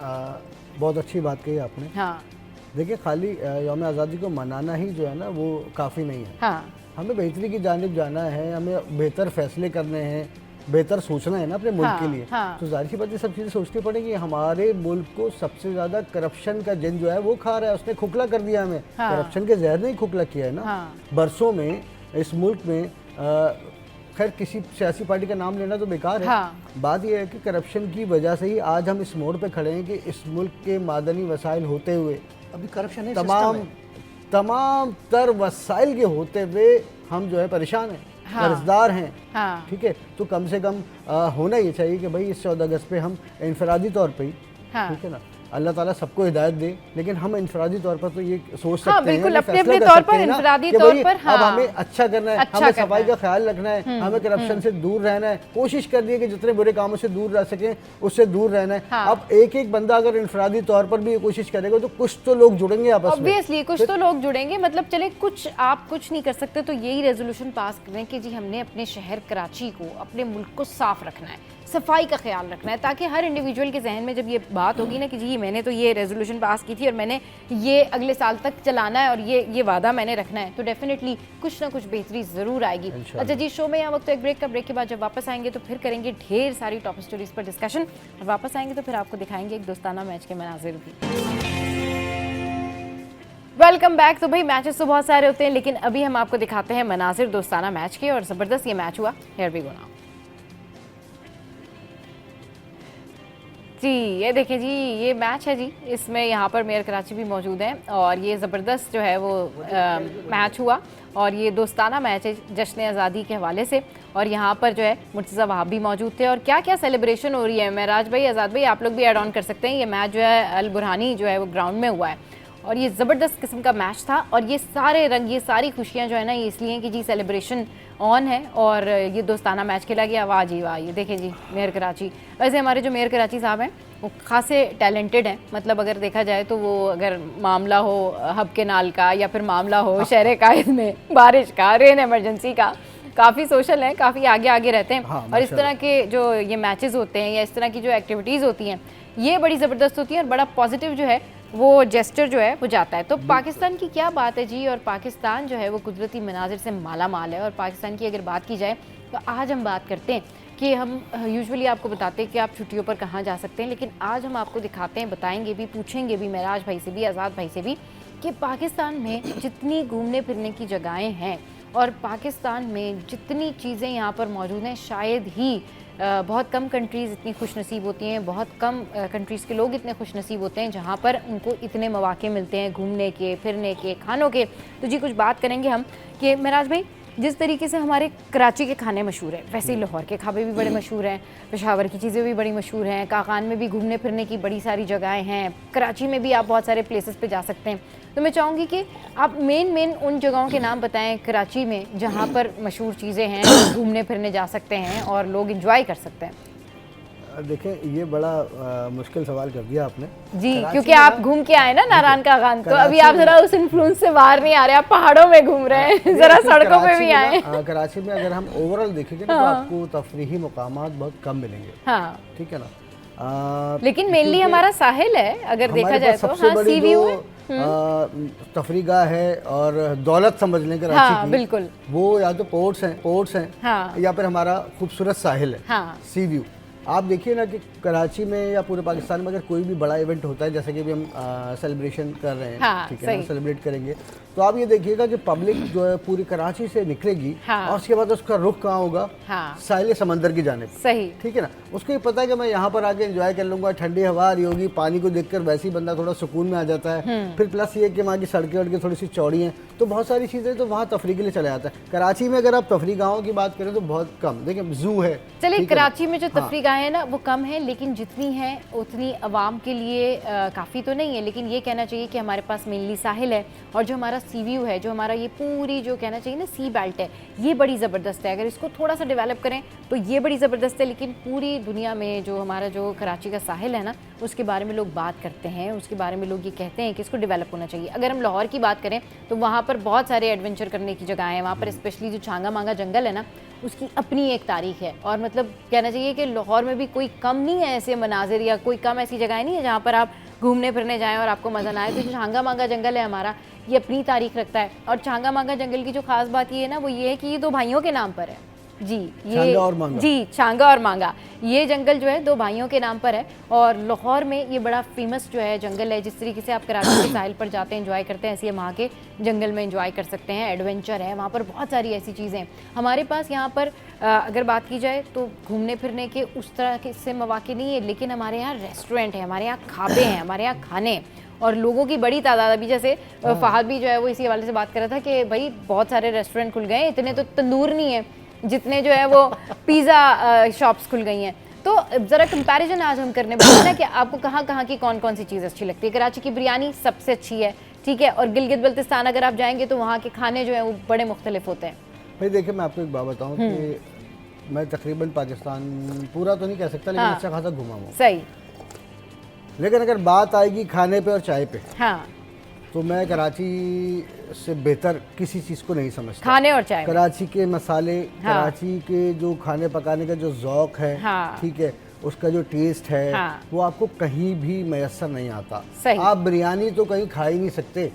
बहुत अच्छी बात कही आपने। हाँ देखिए खाली यौम आज़ादी को मनाना ही जो है ना वो काफ़ी नहीं है। हाँ, हमें बेहतरी की जानिब जाना है, हमें बेहतर फैसले करने हैं, बेहतर सोचना है ना अपने मुल्क के लिए। तो जाहिर सी बात ये सब चीज़ें सोचनी पड़ेगी। हमारे मुल्क को सबसे ज़्यादा करप्शन का जिन जो है वो खा रहा है, उसने खोखला कर दिया हमें। करप्शन के जहर ने ही खोखला किया है ना। बरसों में इस मुल्क में खैर किसी सियासी पार्टी का नाम लेना तो बेकार है। बात यह है कि करप्शन की वजह से ही आज हम इस मोड़ पे खड़े हैं कि इस मुल्क के मादनी वसाइल होते हुए अभी करप्शन है, तमाम तर वसाइल के होते हुए हम जो है परेशान हैं, कर्जदार हैं। ठीक है, तो कम से कम होना ये चाहिए कि भाई इस 14 अगस्त पे हम इनफरादी तौर पे ही, ठीक है ना, अल्लाह ताला सबको हिदायत दे, लेकिन हम इनफरादी तौर पर तो ये सोच सकते हैं, बिल्कुल अपने अपने तौर पर इनफरादी तौर पर अब हमें अच्छा करना है, हमें सफाई का ख्याल रखना है, हमें करप्शन से दूर रहना है, कोशिश करनी है कि जितने बुरे कामों से दूर रह सकें उससे दूर रहना है। अब एक एक बंदा अगर इनफरादी तौर पर भी ये कोशिश करेगा तो कुछ तो लोग जुड़ेंगे आपस में, ऑब्वियसली कुछ तो लोग जुड़ेंगे। मतलब चले कुछ आप कुछ नहीं कर सकते तो यही रेजोल्यूशन पास करें कि जी हमने अपने शहर कराची को, अपने मुल्क को साफ रखना है, सफाई का ख्याल रखना है, ताकि हर इंडिविजुअल के जहन में जब ये बात होगी ना कि जी मैंने तो ये रेजोल्यूशन पास की थी और मैंने ये अगले साल तक चलाना है और ये वादा मैंने रखना है, तो डेफिनेटली कुछ ना कुछ बेहतरी ज़रूर आएगी। अच्छा जी, शो में यहाँ वक्त एक ब्रेक का, ब्रेक के बाद जब वापस आएंगे तो फिर करेंगे ढेर सारी टॉप स्टोरीज पर डिस्कशन और वापस आएंगे तो फिर आपको दिखाएंगे एक दोस्ताना मैच के मनाजिर भी। Welcome back. तो भाई मैचेस तो बहुत सारे होते हैं लेकिन अभी हम आपको दिखाते हैं मनाजिर दोस्ताना मैच के और ज़बरदस्त ये मैच हुआ। Here we go now. जी ये देखिए जी, ये मैच है जी, इसमें यहाँ पर मेयर कराची भी मौजूद हैं और ये ज़बरदस्त जो है वो मैच हुआ और ये दोस्ताना मैच है जश्न आज़ादी के हवाले से और यहाँ पर जो है मुर्तज़ा वहाब भी मौजूद थे और क्या क्या सेलिब्रेशन हो रही है। महराज भाई, आज़ाद भाई, आप लोग भी ऐड ऑन कर सकते हैं। ये मैच जो है अल बुरहानी जो है वो ग्राउंड में हुआ है और ये ज़बरदस्त किस्म का मैच था और ये सारे रंग, ये सारी खुशियाँ जो है ना ये इसलिए कि जी सेलिब्रेशन ऑन है और ये दोस्ताना मैच खेला गया। वाह जी वाह, ये देखें जी मेयर कराची। वैसे हमारे जो मेयर कराची साहब हैं वो खासे टैलेंटेड हैं, मतलब अगर देखा जाए तो वो अगर मामला हो हब के नाल का या फिर मामला हो शहर कायद में बारिश का, रेन एमरजेंसी का, काफ़ी सोशल हैं, काफ़ी आगे आगे रहते हैं। और इस तरह के जो ये मैचेस होते हैं या इस तरह की जो एक्टिविटीज़ होती हैं ये बड़ी ज़बरदस्त होती हैं और बड़ा पॉजिटिव जो है वो जेस्टर जो है वो जाता है। तो पाकिस्तान की क्या बात है जी, और पाकिस्तान जो है वो कुदरती मनाजिर से माला माल है और पाकिस्तान की अगर बात की जाए तो आज हम बात करते हैं कि हम यूजुअली आपको बताते हैं कि आप छुट्टियों पर कहाँ जा सकते हैं, लेकिन आज हम आपको दिखाते हैं, बताएंगे भी, पूछेंगे भी महराज भाई से भी, आज़ाद भाई से भी कि पाकिस्तान में जितनी घूमने फिरने की जगहें हैं और पाकिस्तान में जितनी चीज़ें यहाँ पर मौजूद हैं शायद ही बहुत कम कंट्रीज़ इतनी खुशनसीब होती हैं, बहुत कम कंट्रीज़ के लोग इतने खुशनसीब होते हैं जहाँ पर उनको इतने मौके मिलते हैं घूमने के, फिरने के, खानों के। तो जी कुछ बात करेंगे हम कि महराज भाई जिस तरीके से हमारे कराची के खाने मशहूर हैं, वैसे ही लाहौर के खाने भी बड़े मशहूर हैं, पेशावर की चीज़ें भी बड़ी मशहूर हैं, काकान में भी घूमने फिरने की बड़ी सारी जगहें हैं, कराची में भी आप बहुत सारे प्लेसेस पे जा सकते हैं। तो मैं चाहूँगी कि आप मेन उन जगहों के नाम बताएं कराची में जहाँ पर मशहूर चीज़ें हैं, घूमने फिरने जा सकते हैं और लोग इंजॉय कर सकते हैं। देखें, ये बड़ा मुश्किल सवाल कर दिया आपने जी, क्योंकि आप घूम के आए ना नारायण का खान, तो अभी आप जरा उस इन्फ्लुएंस से बाहर नहीं आ रहे, आप पहाड़ों में घूम रहे हैं, जरा सड़कों पे भी आए। कराची में अगर हम ओवरऑल देखेंगे ना, तो आपको तफरीही मुकामात बहुत कम मिलेंगे। हाँ, ठीक है ना। लेकिन मेनली हमारा साहिल है, अगर देखा जाए तो। सबसे बड़ी जो तफरीगाह है और दौलत समझ लें कराची की, बिल्कुल, वो या तो पोर्ट्स हैं या फिर हमारा खूबसूरत साहिल है, सी व्यू। आप देखिए ना कि कराची में या पूरे पाकिस्तान में अगर कोई भी बड़ा इवेंट होता है, जैसे कि अभी हम सेलिब्रेशन कर रहे हैं, ठीक है ना, सेलिब्रेट करेंगे, तो आप ये देखिएगा कि पब्लिक जो है पूरी कराची से निकलेगी और उसके बाद उसका रुख कहाँ होगा, साहिल समंदर की जानिब। सही, ठीक है ना। उसको ये पता है कि मैं यहाँ पर आके एंजॉय कर लूंगा, ठंडी हवा आ रही होगी, पानी को देखकर वैसे ही बंदा थोड़ा सुकून में आ जाता है। फिर प्लस ये कि वहाँ की सड़कें वड़कें थोड़ी सी चौड़ी हैं, तो बहुत सारी चीज़ें तो वहाँ तफरी के लिए चला जाता है। कराची में अगर आप तफरी गाहों की बात करें तो बहुत कम, देखिए जू है। चलिए, कराची में जो तफरी गाहें हैं ना वो कम है, लेकिन जितनी है उतनी आवाम के लिए काफ़ी तो नहीं है। लेकिन ये कहना चाहिए कि हमारे पास मेनली साहिल है और जो हमारा सी व्यू है, जो हमारा ये पूरी जो कहना चाहिए ना सी बेल्ट है, ये बड़ी ज़बरदस्त है। अगर इसको थोड़ा सा डेवलप करें तो ये बड़ी ज़बरदस्त है। लेकिन पूरी दुनिया में जो हमारा जो कराची का साहिल है ना, उसके बारे में लोग बात करते हैं, उसके बारे में लोग ये कहते हैं कि इसको डेवलप होना चाहिए। अगर हम लाहौर की बात करें तो वहाँ पर बहुत सारे एडवेंचर करने की जगह हैं। वहाँ पर स्पेशली जो छांगा मांगा जंगल है ना, उसकी अपनी एक तारीख है। और मतलब कहना चाहिए कि लाहौर में भी कोई कम नहीं है ऐसे मनाजिर या कोई कम ऐसी जगह नहीं है जहाँ पर आप घूमने फिरने जाएं और आपको मज़ा ना आए। तो जो छांगा मांगा जंगल है हमारा, ये अपनी तारीख रखता है। और छांगा मांगा जंगल की जो खास बात ये है ना, वो ये है कि ये दो भाइयों के नाम पर है। जी, ये छांगा और मांगा। जी, छांगा और मांगा, ये जंगल जो है दो भाइयों के नाम पर है। और लाहौर में ये बड़ा फेमस जो है जंगल है। जिस तरीके से आप कराची के साहिल पर जाते हैं, एंजॉय करते हैं, ऐसे वहाँ के जंगल में एंजॉय कर सकते हैं। एडवेंचर है वहाँ पर, बहुत सारी ऐसी चीज़ें हैं हमारे पास। यहाँ पर अगर बात की जाए तो घूमने फिरने के उस तरह के से मौके नहीं है, लेकिन हमारे यहाँ रेस्टोरेंट है, हमारे यहाँ खाबे हैं, हमारे यहाँ खाने और लोगों की बड़ी तादाद। अभी जैसे फहद भी जो है वो इसी हवाले से बात कर रहा था कि भाई बहुत सारे रेस्टोरेंट खुल गए, इतने तो तंदूर नहीं है जितने जो है वो पिज़्ज़ा शॉप्स खुल गई हैं। तो ज़रा कंपैरिजन आज हम करने वाले हैं ना कि आपको कहाँ की कौन सी चीज़ अच्छी लगती है। कराची की बिरयानी सबसे अच्छी है, ठीक है, और गिलगित बल्तिस्तान अगर आप जाएंगे तो वहाँ के खाने जो हैं वो बड़े मुख्तलिफ होते हैं। भाई देखिए, मैं आपको एक बात बताऊँ कि मैं तकरीबन पाकिस्तान पूरा तो नहीं कह सकता, लेकिन अच्छा खासा घुमा हूँ। सही। लेकिन अगर बात आएगी खाने पे और चाय पे, हाँ, तो मैं कराची से बेहतर किसी चीज़ को नहीं समझता। खाने और चाय, कराची के मसाले, कराची के जो खाने पकाने का जो ज़ौक है, ठीक है, उसका जो टेस्ट है, वो आपको कहीं भी मैसर नहीं आता। आप बिरयानी तो कहीं खा ही नहीं सकते।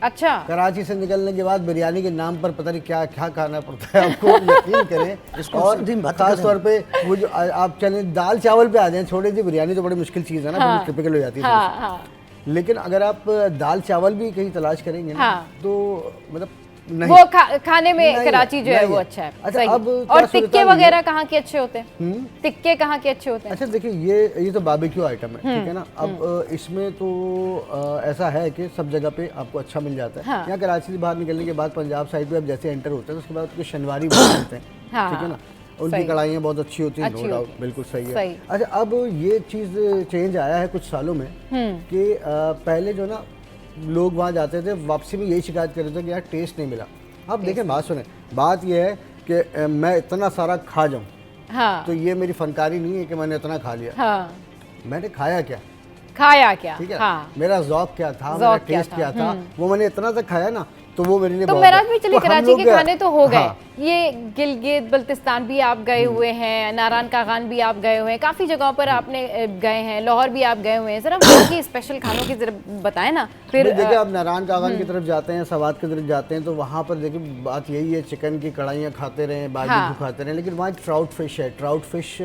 अच्छा, कराची से निकलने के बाद बिरयानी के नाम पर पता नहीं क्या क्या खाना पड़ता है आपको, यकीन करें। और खास तौर पे वो जो आप चले दाल चावल पे आ जाए, छोटे सी बिरयानी तो बड़ी मुश्किल चीज़ है ना, टिपिकल हो जाती है। लेकिन अगर आप दाल चावल भी कहीं तलाश करेंगे ना, तो मतलब नहीं, वो खाने में कराची जो है वो अच्छा है। अच्छा, अब और टिक्के वगैरह कहाँ के अच्छे होते हैं? टिक्के कहाँ के अच्छे होते हैं? अच्छा देखिए, ये तो बारबेक्यू आइटम है, ठीक है ना। अब इसमें तो ऐसा है कि सब जगह पे आपको अच्छा मिल जाता है। यहाँ कराची से बाहर निकलने के बाद पंजाब साइड पे आप जैसे एंटर होते हैं, उसके बाद आपको शनिवारी मिलते हैं, ठीक है ना। उनकी कढ़ाइयाँ बहुत अच्छी होती हैं, नो डाउट, बिल्कुल सही है। अच्छा, अब ये चीज़ चेंज आया है कुछ सालों में कि पहले जो ना लोग वहाँ जाते थे, वापसी में यही शिकायत कर रहे थे कि यार टेस्ट नहीं मिला। अब देखें, बात सुने, बात यह है कि मैं इतना सारा खा जाऊँ, तो ये मेरी फनकारी नहीं है कि मैंने इतना खा लिया। मैंने खाया क्या, ठीक है, मेरा ज़ौक़ क्या था, मेरा टेस्ट क्या था, वो मैंने इतना तक खाया ना, तो वो मेरे लिए तो मेरा भी चलिए, कराची के खाने तो हो गए। ये गिलगित बल्तिस्तान भी आप गए हुए हैं, नारायण कागान भी आप गए हुए हैं, काफ़ी जगहों पर आपने गए हैं, लाहौर भी आप गए हुए हैं। जरा वहाँ की स्पेशल खानों की जरा बताएं ना। फिर देखिए, आप नारायण कागान की तरफ जाते हैं, सवात की तरफ जाते हैं, तो वहाँ पर देखिए बात यही है, चिकन की कढ़ाइयाँ खाते रहें, बारबेक्यू खाते रहें, लेकिन वहाँ एक ट्राउट फिश है, ट्राउट फिश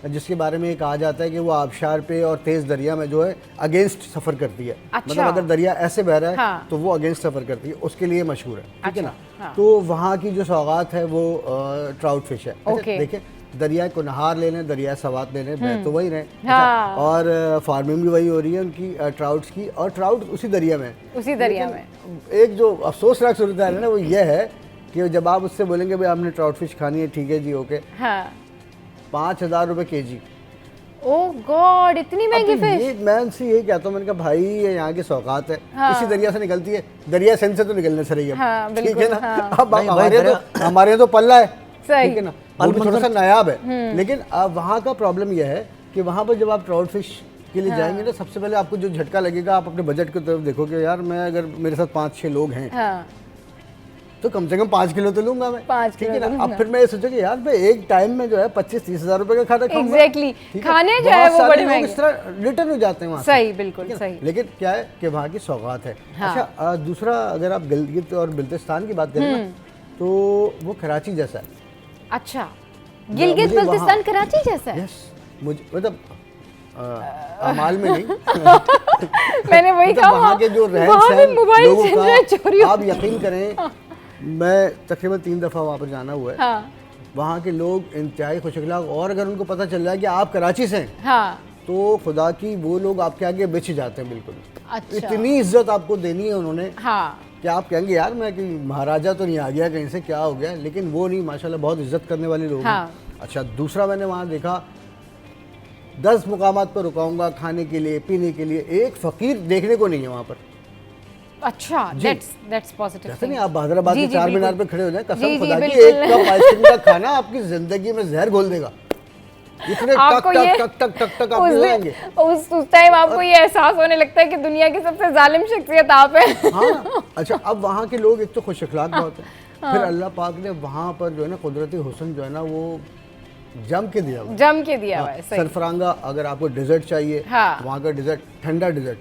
जिसके बारे में कहा जाता है कि वो आबशार पे और तेज़ दरिया में जो है अगेंस्ट सफ़र करती है। मतलब अगर दरिया ऐसे बह रहा है तो वो अगेंस्ट सफ़र करती है, उसके लिए मशहूर है, ठीक है ना। तो वहाँ की जो सौगात है वो ट्राउट फिश है। देखिए, दरिया को नहार ले लें, दरिया सवात ले लें, तो वही रहे। और फार्मिंग भी वही हो रही है उनकी ट्राउट्स की, और ट्राउट उसी दरिया में, उसी दरिया में। एक जो अफसोसनाक सूरत है ना, वो ये है कि जब आप उससे बोलेंगे भाई आपने ट्राउट फिश खानी है, ठीक है जी, ओके, हाँ 5,000 रुपये केजी। ओह गॉड, इतनी महंगी फिश। मैं उनसे यही कहता हूँ, मैंने कहा भाई ये यहाँ की सौगात है, इसी दरिया से निकलती है, दरिया सेंध से तो निकलने से रही है, हाँ, ठीक है ना। हाँ। अब हमारे यहाँ तो पल्ला है, सही। ठीक है ना, वो भी थोड़ा सा नायाब है, लेकिन अब वहाँ का प्रॉब्लम यह है कि वहाँ पर जब आप ट्राउट फिश के लिए जाएंगे ना, सबसे पहले आपको जो झटका लगेगा, आप अपने बजट की तरफ देखोगे, यार मैं अगर मेरे साथ 5-6 लोग हैं, हाँ तो कम से कम 5 किलो तो लूंगा मैं, 5 ठीक किलो है ना। अब फिर मैं ये सोचा कि यार मैं एक टाइम में जो है 25-30 हज़ार रुपए का खाना खाऊंगा, एग्जैक्टली, ठीक खाने जो है वो बड़े महंगे, इस तरह रिटर्न हो जाते हैं वहाँ से, सही, बिल्कुल सही। लेकिन क्या है कि वहाँ की सौगात है। हाँ। अच्छा, दूसरा अगर आप गिलगित और बिल्तिस्तान की बात करें ना, तो वो कराची जैसा है। अच्छा, गिलगित मुझे बल्तिस्तान वहाँ- कराची जैसा है? यस, मुझे मतलब अमाल में नहीं मैंने वही मतलब कहा, वहाँ के जो रहन वहाँ भी सहन मोबाइल लोगों छीन रहे हैं, चोरी का, हो- आप यकीन करें, मैं तकरीबन 3 दफ़ा वहाँ पर जाना हुआ है। हाँ वहाँ के लोग इंतहाई खुश अखलाक, और अगर उनको पता चल जाए कि आप कराची से हैं, हाँ, तो खुदा की वो लोग आपके आगे बिछ जाते हैं बिल्कुल। अच्छा। इतनी इज्जत आपको देनी है उन्होंने हाँ कि आप कहेंगे यार मैं कि महाराजा तो नहीं आ गया कहीं से, क्या हो गया, लेकिन वो नहीं, माशाल्लाह बहुत इज्जत करने वाले लोग हाँ। हैं। अच्छा, दूसरा मैंने वहाँ देखा 10 मुकामात पर रुकाऊंगा खाने के लिए पीने के लिए, एक फ़कीर देखने को नहीं है वहाँ पर। अच्छा, दैट्स पॉजिटिव। जैसे नहीं आप बहादुराबाद के चार मीनार पे खड़े हो जाए, जी, कसम जी, खुदा की, बिल्कुल। एक कप आइसक्रीम का खाना आपकी जिंदगी में जहर घोल देगा, इतने टक आपको ये टक टक टक टक टक आप हो जाएंगे। उस टाइम आपको ये एहसास होने लगता है कि दुनिया की सबसे जालिम शख्सियत आप है। हाँ, अच्छा, अब वहाँ के लोग एक तो खुश अखलाक बहुत है, फिर अल्लाह पाक ने वहाँ पर जो है ना कुदरती हुस्न जो है ना वो जम के दिया हुआ है। जम के दिया हुआ है, सही। सरफरांगा, अगर आपको डेजर्ट चाहिए, हाँ। वहाँ का डेजर्ट ठंडा डेजर्ट,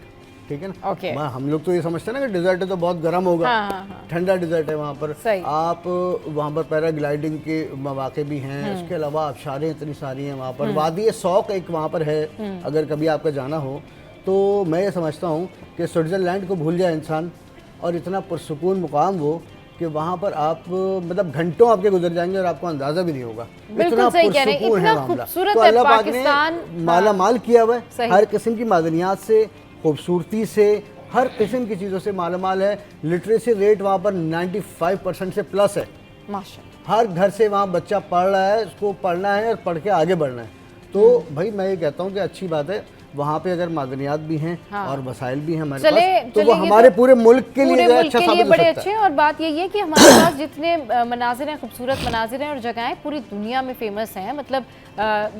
ठीक है ना। ओके। हम लोग तो ये समझते हैं ना कि डेजर्ट है तो बहुत गर्म होगा, हाँ, हाँ, हाँ। ठंडा डेजर्ट है वहाँ पर। सही। आप वहाँ पर पैराग्लाइडिंग के मौके भी हैं, उसके अलावा आबशारें इतनी सारी हैं वहाँ पर, वादी शौक एक वहाँ पर है, अगर कभी आपका जाना हो तो मैं ये समझता हूँ कि स्विट्ज़रलैंड को भूल जाए इंसान, और इतना पुरसुकून मुकाम वो कि वहाँ पर आप मतलब घंटों आपके गुजर जाएंगे और आपको अंदाजा भी नहीं होगा। बिल्कुल सही कह रहे हैं, पुरसुकून है इतना मामला। खूबसूरत तो है अल्लाह पाक ने पाकिस्तान। माला माल किया हुआ है, सही। हर किस्म की मादनियात से, खूबसूरती से, हर किस्म की चीज़ों से माला माल है। लिटरेसी रेट वहाँ पर 95% से प्लस है। माशाल्लाह। हर घर से वहाँ बच्चा पढ़ रहा है, उसको पढ़ना है और पढ़ के आगे बढ़ना है। तो भाई मैं ये कहता हूँ कि अच्छी बात है, वहाँ पे अगर मादनियात भी हैं हाँ। और वसाइल भी हैं हमारे चले पास, तो चले वो ये हमारे तो पूरे मुल्क के लिए पूरे जो है मुल्क अच्छा के साबित लिए हो बड़े सकता अच्छे है। हैं। और बात यही है कि हमारे पास जितने मनाजिर हैं, खूबसूरत मनाजिर हैं और जगहें पूरी दुनिया में फेमस हैं। मतलब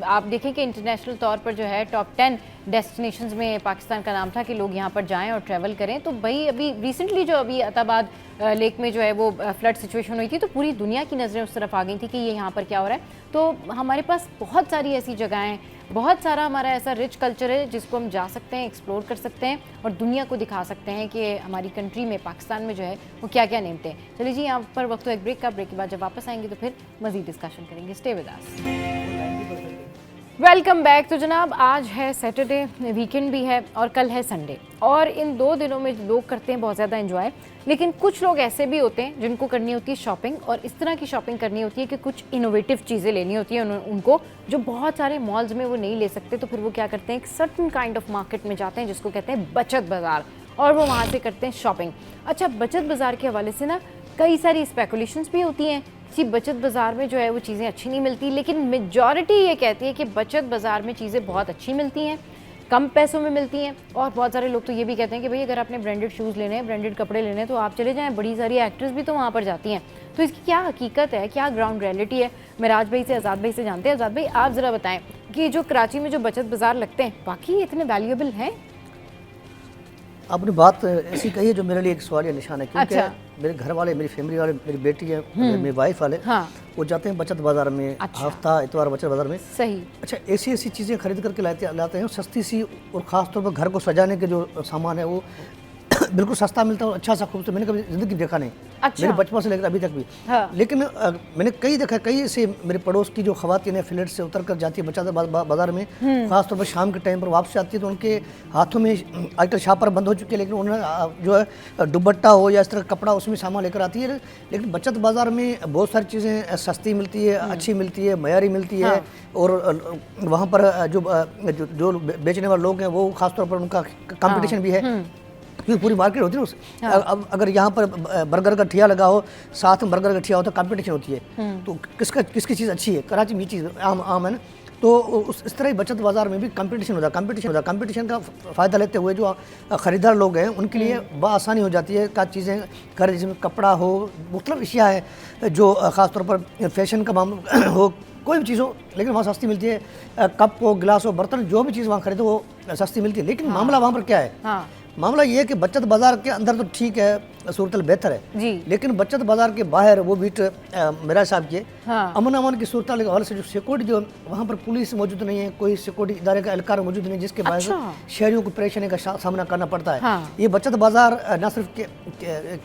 आप देखें कि इंटरनेशनल तौर पर जो है टॉप 10 डेस्टिनेशंस में पाकिस्तान का नाम था कि लोग यहाँ पर जाएं और ट्रैवल करें। तो भाई अभी रिसेंटली जो अभी अताबाद लेक में जो है वो फ्लड सिचुएशन हुई थी, तो पूरी दुनिया की नज़रें उस तरफ आ गई थी कि ये यहाँ पर क्या हो रहा है। तो हमारे पास बहुत सारी ऐसी जगहें, बहुत सारा हमारा ऐसा रिच कल्चर है जिसको हम जा सकते हैं, एक्सप्लोर कर सकते हैं और दुनिया को दिखा सकते हैं कि हमारी कंट्री में, पाकिस्तान में जो है वो क्या क्या नेमते हैं। चलिए जी, यहाँ पर वक्त हो एक ब्रेक का। ब्रेक के बाद जब वापस आएंगे तो फिर मज़ीद डिस्कशन करेंगे। Stay with us. Welcome back. तो जनाब, आज है सैटरडे, वीकेंड भी है और कल है संडे, और इन 2 दिनों में लोग करते हैं बहुत ज़्यादा एंजॉय। लेकिन कुछ लोग ऐसे भी होते हैं जिनको करनी होती है शॉपिंग, और इस तरह की शॉपिंग करनी होती है कि कुछ इनोवेटिव चीज़ें लेनी होती हैं उनको, जो बहुत सारे मॉल्स में वो नहीं ले सकते। तो फिर वो क्या करते हैं, एक सर्टन काइंड ऑफ मार्केट में जाते हैं जिसको कहते हैं बचत बाज़ार, और वो वहाँ से करते हैं शॉपिंग। अच्छा, बचत बाज़ार के हवाले से ना कई सारी स्पेकुलेशंस भी होती हैं कि बचत बाज़ार में जो है वो चीज़ें अच्छी नहीं मिलती, लेकिन मेजॉरिटी ये कहती है कि बचत बाज़ार में चीज़ें बहुत अच्छी मिलती हैं, कम पैसों में मिलती हैं। और बहुत सारे लोग तो ये भी कहते हैं कि भाई अगर आपने ब्रांडेड शूज़ लेने हैं, ब्रांडेड कपड़े लेने हैं, तो आप चले जाएं, बड़ी सारी एक्ट्रेस भी तो वहाँ पर जाती हैं। तो इसकी क्या हकीकत है, क्या ग्राउंड रियलिटी है, मिराज भाई से, आज़ाद भाई से जानते हैं। आज़ाद भाई, आप ज़रा बताएं कि जो कराची में जो बचत बाज़ार लगते हैं, बाकी इतने वैल्यूएबल हैं? आपने बात ऐसी कही है जो मेरे लिए एक सवाल या निशान है, क्योंकि अच्छा। मेरे घर वाले, मेरी फैमिली वाले, मेरी बेटी है, मेरी वाइफ वाले, हाँ। वो जाते हैं बचत बाज़ार में। अच्छा। हफ्ता इतवार बचत बाज़ार में। सही। अच्छा, ऐसी ऐसी चीज़ें खरीद करके लाते हैं, सस्ती सी, और ख़ास तौर पर घर को सजाने के जो सामान है वो बिल्कुल सस्ता मिलता है और अच्छा सा खूबसूरत। मैंने कभी ज़िंदगी देखा नहीं, अच्छा। मेरे बचपन से लेकर अभी तक भी। हाँ। लेकिन मैंने कई देखा, कई ऐसे मेरे पड़ोस की जो ख़वातीन है, फ्लैट से उतर कर जाती है बचत बाज़ार में, ख़ास तौर पर शाम के टाइम पर वापस आती है, तो उनके हाथों में आजकल शापर बंद हो चुके हैं, लेकिन उन्होंने जो है दुपट्टा हो या इस तरह कपड़ा उसमें सामान लेकर आती है। लेकिन बचत बाज़ार में बहुत सारी चीज़ें सस्ती मिलती है, अच्छी मिलती है, मयारी मिलती है। और वहाँ पर जो बेचने वाले लोग हैं वो ख़ास तौर पर उनका कंपटीशन भी है। क्योंकि पूरी मार्केट होती है ना अब अगर यहाँ पर बर्गर का ठिया लगा हो, साथ में बर्गर का ठिया हो तो कंपटीशन होती है, तो किसकी चीज़ अच्छी है, कराची में ये चीज़ आम है ना, तो इस तरह ही बचत बाज़ार में भी कंपटीशन होता है। कंपटीशन का फ़ायदा लेते हुए जो ख़रीदार लोग हैं उनके लिए बआसानी हो जाती है का चीज़ें खरीद, जिसमें कपड़ा हो, मुख्तलिफ अशिया है जो ख़ासतौर पर फैशन का मामला हो, कोई भी चीज़ हो, लेकिन वहाँ सस्ती मिलती है। कप हो, गिलास हो, बर्तन, जो भी चीज़ वहाँ खरीदो वो सस्ती मिलती है। लेकिन मामला वहाँ पर क्या है, मामला ये है कि बचत बाज़ार के अंदर तो ठीक है, सूरत बेहतर है जी, लेकिन बचत बाज़ार के बाहर वो बीट मेरा साहब के अमन की सूरत के हवाले से जो सिक्योरिटी जो वहाँ पर पुलिस मौजूद नहीं है, कोई सिक्योरिटी इदारे का एहलकार मौजूद नहीं है, जिसके बायस शहरियों को परेशानी का सामना करना पड़ता है। ये बचत बाज़ार न सिर्फ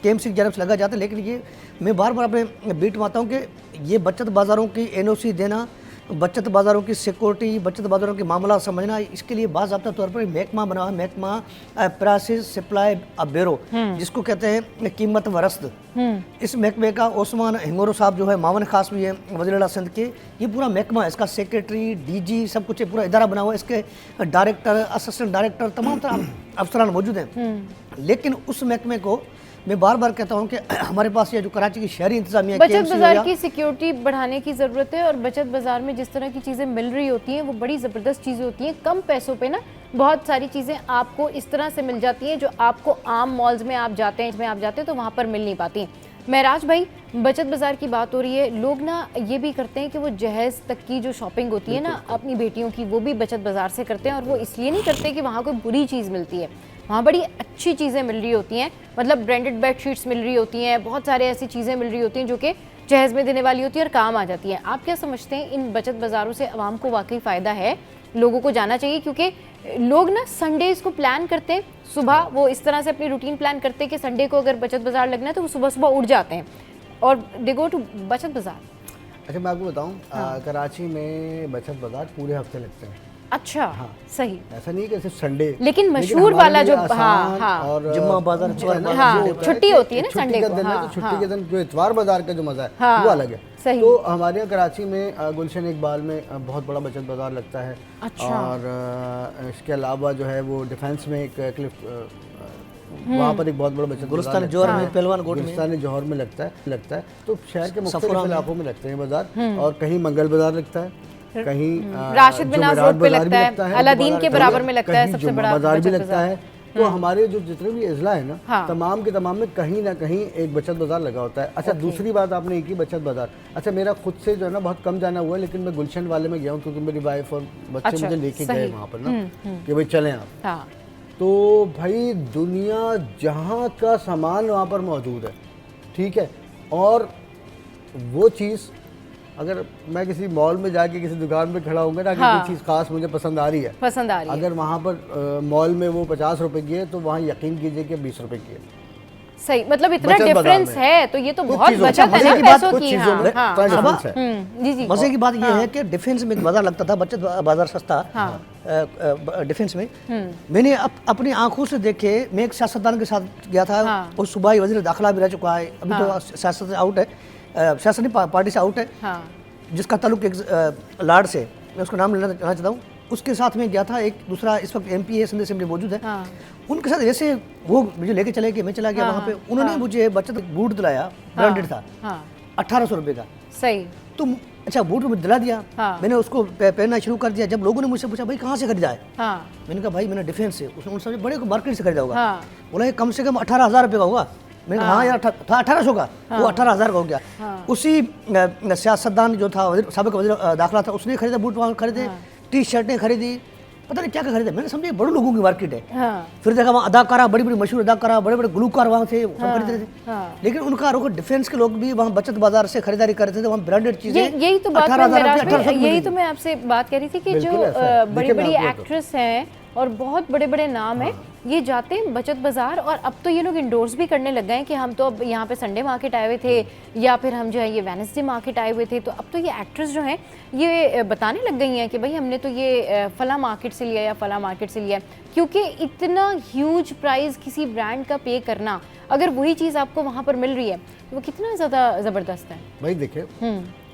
KMC की जानब से लगा जाता है, लेकिन ये मैं बार बार अपने बीट में आता हूँ कि ये बचत बाज़ारों की NOC देना, बचत बाज़ारों की सिक्योरिटी, बचत बाज़ारों के मामला समझना, इसके लिए बाज़ाब्ता तौर पर महकमा बना हुआ, महकमा प्राइसेस सप्लाई ब्यूरो, जिसको कहते हैं कीमत व रस्द। इस महकमे का ओस्मान हिंगोरो साहब जो है मावन खास भी है वज़ीर-ए-आला सिंध के, ये पूरा महकमा है, इसका सेक्रेटरी, DG सब कुछ पूरा इदारा बना हुआ है, इसके डायरेक्टर, असिस्टेंट डायरेक्टर, तमाम तरह अफसरान मौजूद हैं। लेकिन उस महकमे को मैं बार बार कहता हूँ कि हमारे पास ये जो कराची की शहरी इंतजामिया, बचत बाजार की सिक्योरिटी बढ़ाने की ज़रूरत है। और बचत बाजार में जिस तरह की चीज़ें मिल रही होती हैं वो बड़ी ज़बरदस्त चीज़ें होती हैं, कम पैसों पे ना बहुत सारी चीज़ें आपको इस तरह से मिल जाती हैं जो आपको आम मॉल्स में आप जाते हैं, इसमें आप जाते हैं तो वहाँ पर मिल नहीं पाती। महराज भाई, बचत बाजार की बात हो रही है, लोग ना ये भी करते हैं कि वो जहेज़ तक की जो शॉपिंग होती है ना अपनी बेटियों की, वो भी बचत बाजार से करते हैं। और वो इसलिए नहीं करते कि वहाँ कोई बुरी चीज़ मिलती है, वहाँ बड़ी अच्छी चीज़ें मिल रही होती हैं, मतलब ब्रांडेड बेडशीट्स मिल रही होती हैं, बहुत सारे ऐसी चीज़ें मिल रही होती हैं जो कि जहेज़ में देने वाली होती है और काम आ जाती हैं। आप क्या समझते हैं, इन बचत बाज़ारों से आवाम को वाकई फ़ायदा है, लोगों को जाना चाहिए? क्योंकि लोग ना संडेज़ को प्लान करते हैं, सुबह वो इस तरह से अपनी रूटीन प्लान करते हैं कि संडे को अगर बचत बाज़ार लगना है तो वो सुबह सुबह उठ जाते हैं और दे गो टू बचत बाज़ार। अच्छा, मैं आपको बताऊँ, कराची में बचत बाज़ार पूरे हफ्ते लगते हैं। अच्छा, सही, ऐसा नहीं कि सिर्फ संडे, लेकिन मशहूर वाला जो और जुम्मा बाजार, छुट्टी होती है ना संडे को, तो छुट्टी के दिन जो इतवार बाजार का जो मजा है वो अलग है। तो हमारे यहाँ कराची में गुलशन इकबाल में बहुत बड़ा बचत बाजार लगता है। और इसके अलावा जो है वो डिफेंस में एक क्लिफ, वहाँ पर एक बहुत बड़ा बचत गुलिस्तान जौहर में, पहलवान गोट में, गुलिस्तान जौहर में लगता है। तो शहर के मुख्तलिफ इलाकों में लगते हैं बाजार, और कहीं मंगल बाजार लगता है, कहीं राशिद बिनाज़ रोड पे लगता है, अलादीन के बराबर में लगता है, सबसे बड़ा बाजार भी लगता है। तो हमारे जो जितने भी अजला है ना, तमाम के तमाम में कहीं ना कहीं एक बचत बाजार लगा होता है। अच्छा, दूसरी बात आपने एक ही बचत बाजार, अच्छा मेरा खुद से जो है ना बहुत कम जाना हुआ है, लेकिन मैं गुलशन वाले में गया हूँ क्योंकि मेरी वाइफ और बच्चे मुझे लेके गए वहाँ पर ना कि भाई चलें आप। तो भाई दुनिया जहाँ का सामान वहाँ पर मौजूद है, ठीक है। और वो चीज़ अगर मैं किसी मॉल में जाके किसी दुकान पे खड़ा होऊंगा ना कि कोई चीज़ खास मुझे पसंद आ रही है, अगर वहाँ पर मॉल में वो 50 रुपए की है तो वहाँ यकीन कीजिए कि 20 रुपए की है। सही, मतलब इतना डिफरेंस है, तो ये तो बहुत बचत है ना पैसों की। जी जी, मजे की बात ये है कि डिफेंस में एक बाजार लगता था, बचत बाजार सस्ता डिफेंस में। मैंने अपनी आंखों से देखे, मैं एक सियासतदान के साथ गया था, वो सूबाई वज़ीर दाखिला भी रह चुका है, अभी तो सियासत से आउट है, सियासती पार्टी से आउट है, जिसका ताल्लुक एक लाड से, मैं उसका नाम लेना चाहता हूँ, उसके साथ में गया था। एक दूसरा इस वक्त MP है, सिंध असेंबली मौजूद है, उनके साथ जैसे वो मुझे लेके चले गए, मैं चला गया वहाँ पे, उन्होंने मुझे बचत बूट दिलाया, ब्रांडेड था, 1800 रुपये का। सही, तो अच्छा बूट मुझे दिला दिया, मैंने उसको पहनना शुरू कर दिया। जब लोगों ने मुझसे पूछा भाई कहाँ से खरीदा है, मैंने कहा भाई मैंने डिफेंस से, उसने उन बड़े मार्केट से खरीदा होगा। बोला ये कम से कम 18,000 रुपये का होगा। मैंने कहा हाँ यार था 1800 का, वो 18,000 का हो गया। उसी सियासतदान जो था, साबिक वज़ीर दाखिला था, उसने खरीदा बूट, वहाँ खरीदे, T-शर्टें खरीदी, पता नहीं क्या क्या खरीदे। मैंने समझा बड़े लोगों की मार्केट है। फिर देखा वहाँ अदाकारा, बड़ी बड़ी मशहूर अदाकारा, बड़े बड़े गुलूकार वहाँ थे, सब खरीद रहे थे। लेकिन उनका रुख डिफेंस के लोग भी वहाँ बचत बाजार से खरीदारी करते थे, वहाँ ब्रांडेड चीजें। यही तो बात, यही तो मैं आपसे बात कह रही थी कि जो बड़ी बड़ी एक्ट्रेस हैं और बहुत बड़े बड़े नाम हैं, ये जाते हैं बचत बाजार। और अब तो ये लोग इंडोर्स भी करने लग गए हैं कि हम तो अब यहाँ पे संडे मार्केट आए हुए थे, या फिर हम जो है ये वेडनेसडे मार्केट आए हुए थे। तो अब तो ये एक्ट्रेस जो हैं ये बताने लग गई हैं कि भाई हमने तो ये फला मार्केट से लिया या फला मार्केट से लिया, क्योंकि इतना ह्यूज प्राइस किसी ब्रांड का पे करना, अगर वही चीज़ आपको वहाँ पर मिल रही है तो वो कितना ज़्यादा ज़बरदस्त है। भाई देखिए,